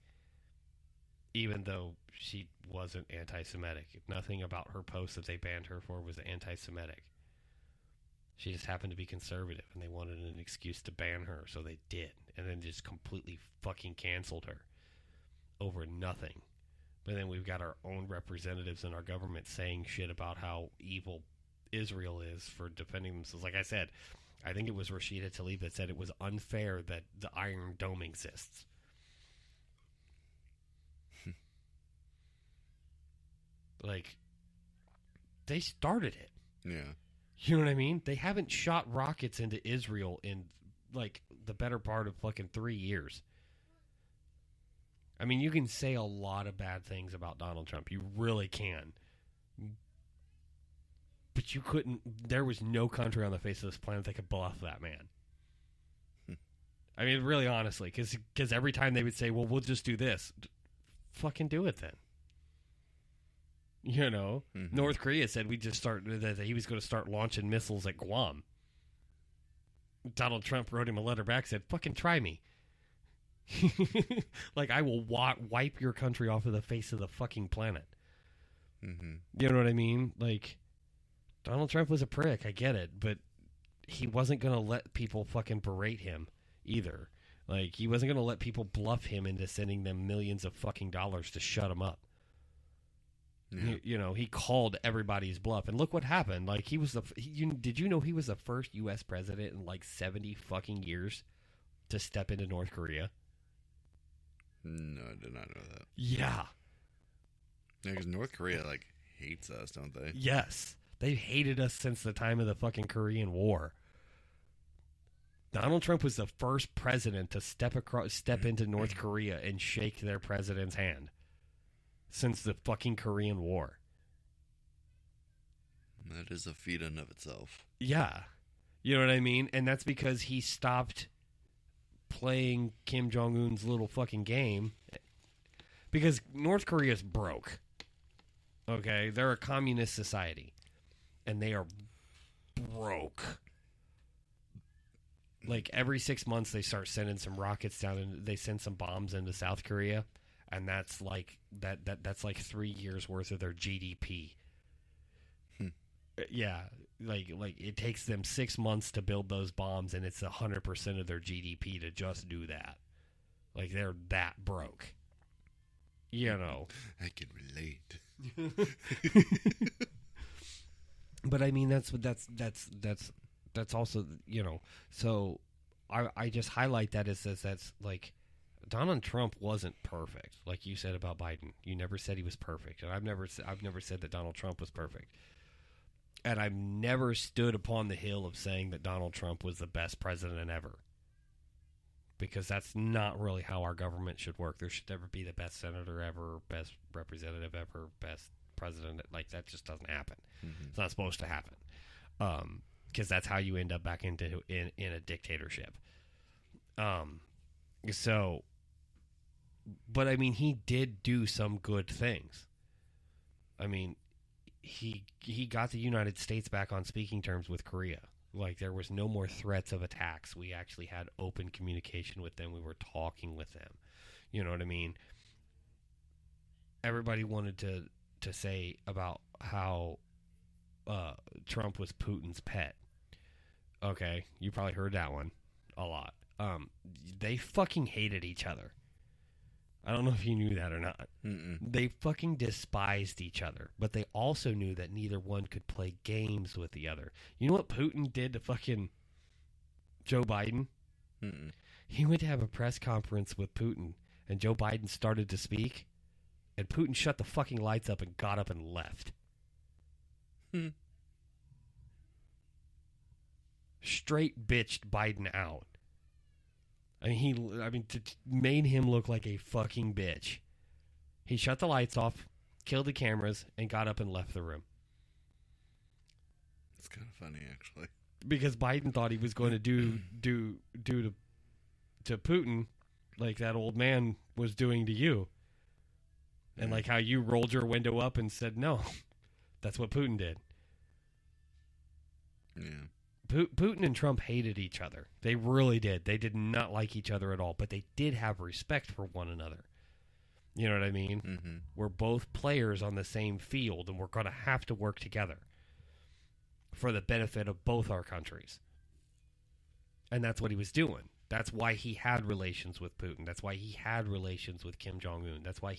[SPEAKER 2] even though she wasn't anti-Semitic. Nothing about her post that they banned her for was anti-Semitic. She just happened to be conservative, and they wanted an excuse to ban her, so they did. And then just completely fucking canceled her over nothing. But then we've got our own representatives in our government saying shit about how evil Israel is for defending themselves. Like I said, I think it was Rashida Tlaib that said it was unfair that the Iron Dome exists. Like, they started it.
[SPEAKER 3] Yeah.
[SPEAKER 2] You know what I mean? They haven't shot rockets into Israel in, like, the better part of fucking 3 years. I mean, you can say a lot of bad things about Donald Trump. You really can. But you couldn't... There was no country on the face of this planet that could bluff that man. I mean, really, honestly. Because every time they would say, well, we'll just do this. Fucking do it then. You know? Mm-hmm. North Korea said that he was going to start launching missiles at Guam. Donald Trump wrote him a letter back, said, fucking try me. Like, I will wipe your country off of the face of the fucking planet.
[SPEAKER 3] Mm-hmm.
[SPEAKER 2] You know what I mean? Like, Donald Trump was a prick, I get it, but he wasn't going to let people fucking berate him either. Like, he wasn't going to let people bluff him into sending them millions of fucking dollars to shut him up. Yeah. You know, he called everybody's bluff, and look what happened. Like, he was did you know he was the first U.S. president in like 70 fucking years to step into North Korea?
[SPEAKER 3] No, I did not know that.
[SPEAKER 2] Yeah.
[SPEAKER 3] Yeah, because North Korea, like, hates us, don't they?
[SPEAKER 2] Yes. They've hated us since the time of the fucking Korean War. Donald Trump was the first president to step into North Korea and shake their president's hand since the fucking Korean War.
[SPEAKER 3] That is a feat in of itself.
[SPEAKER 2] Yeah. You know what I mean? And that's because he stopped playing Kim Jong-un's little fucking game, because North Korea's broke. Okay? They're a communist society, and they are broke. Like, every 6 months they start sending some rockets down, and they send some bombs into South Korea, and that's like that's like 3 years worth of their GDP. Yeah, like it takes them 6 months to build those bombs, and it's 100% of their GDP to just do that. Like, they're that broke. You know.
[SPEAKER 3] I can relate.
[SPEAKER 2] But I mean, that's also, you know. So I just highlight that as that's like, Donald Trump wasn't perfect, like you said about Biden. You never said he was perfect, and I've never said that Donald Trump was perfect. And I've never stood upon the hill of saying that Donald Trump was the best president ever. Because that's not really how our government should work. There should never be the best senator ever, best representative ever, best president. Like, that just doesn't happen. Mm-hmm. It's not supposed to happen. Because that's how you end up back in a dictatorship. So, but I mean, he did do some good things. I mean, he got the United States back on speaking terms with Korea. Like, there was no more threats of attacks. We actually had open communication with them. We were talking with them. You know what I mean? Everybody wanted to say about how Trump was Putin's pet. Okay, you probably heard that one a lot. They fucking hated each other. I don't know if you knew that or not.
[SPEAKER 3] Mm-mm.
[SPEAKER 2] They fucking despised each other, but they also knew that neither one could play games with the other. You know what Putin did to fucking Joe Biden?
[SPEAKER 3] Mm-mm.
[SPEAKER 2] He went to have a press conference with Putin, and Joe Biden started to speak, and Putin shut the fucking lights up and got up and left. Straight bitched Biden out. I mean, made him look like a fucking bitch. He shut the lights off, killed the cameras, and got up and left the room.
[SPEAKER 3] It's kind of funny, actually.
[SPEAKER 2] Because Biden thought he was going to do to Putin like that old man was doing to you. And like how you rolled your window up and said no. That's what Putin did.
[SPEAKER 3] Yeah.
[SPEAKER 2] Putin and Trump hated each other. They really did. They did not like each other at all, but they did have respect for one another. You know what I mean?
[SPEAKER 3] Mm-hmm.
[SPEAKER 2] We're both players on the same field, and we're going to have to work together for the benefit of both our countries. And that's what he was doing. That's why he had relations with Putin. That's why he had relations with Kim Jong-un. That's why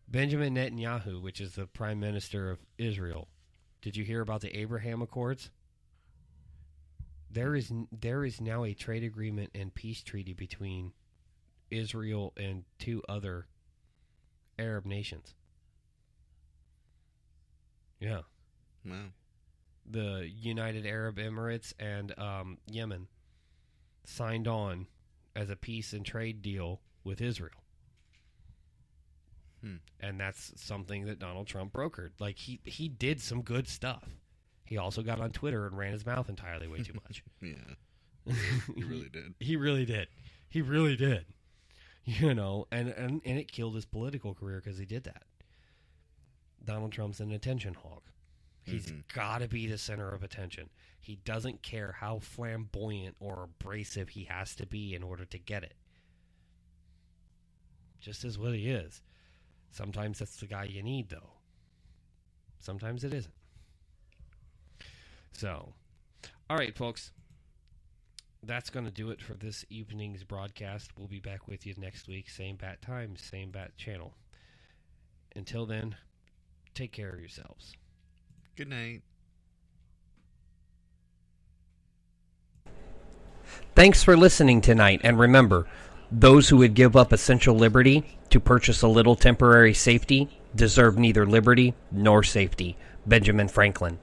[SPEAKER 2] Benjamin Netanyahu, which is the prime minister of Israel, did you hear about the Abraham Accords? There is now a trade agreement and peace treaty between Israel and 2 other Arab nations. Yeah.
[SPEAKER 3] Wow.
[SPEAKER 2] The United Arab Emirates and Yemen signed on as a peace and trade deal with Israel. And that's something that Donald Trump brokered. Like, he did some good stuff. He also got on Twitter and ran his mouth entirely way too much.
[SPEAKER 3] Yeah. He really did.
[SPEAKER 2] He really did. He really did. You know, and it killed his political career because he did that. Donald Trump's an attention hog. He's got to be the center of attention. He doesn't care how flamboyant or abrasive he has to be in order to get it. Just is what he is. Sometimes that's the guy you need, though. Sometimes it isn't. So, all right, folks. That's going to do it for this evening's broadcast. We'll be back with you next week. Same bat time, same bat channel. Until then, take care of yourselves.
[SPEAKER 3] Good night.
[SPEAKER 2] Thanks for listening tonight, and remember, those who would give up essential liberty to purchase a little temporary safety deserve neither liberty nor safety. Benjamin Franklin.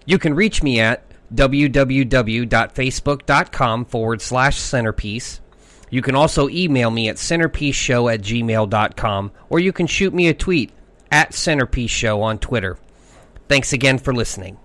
[SPEAKER 2] You can reach me at www.facebook.com/centerpiece. You can also email me at centerpieceshow@gmail.com, or you can shoot me a tweet at centerpieceshow on Twitter. Thanks again for listening.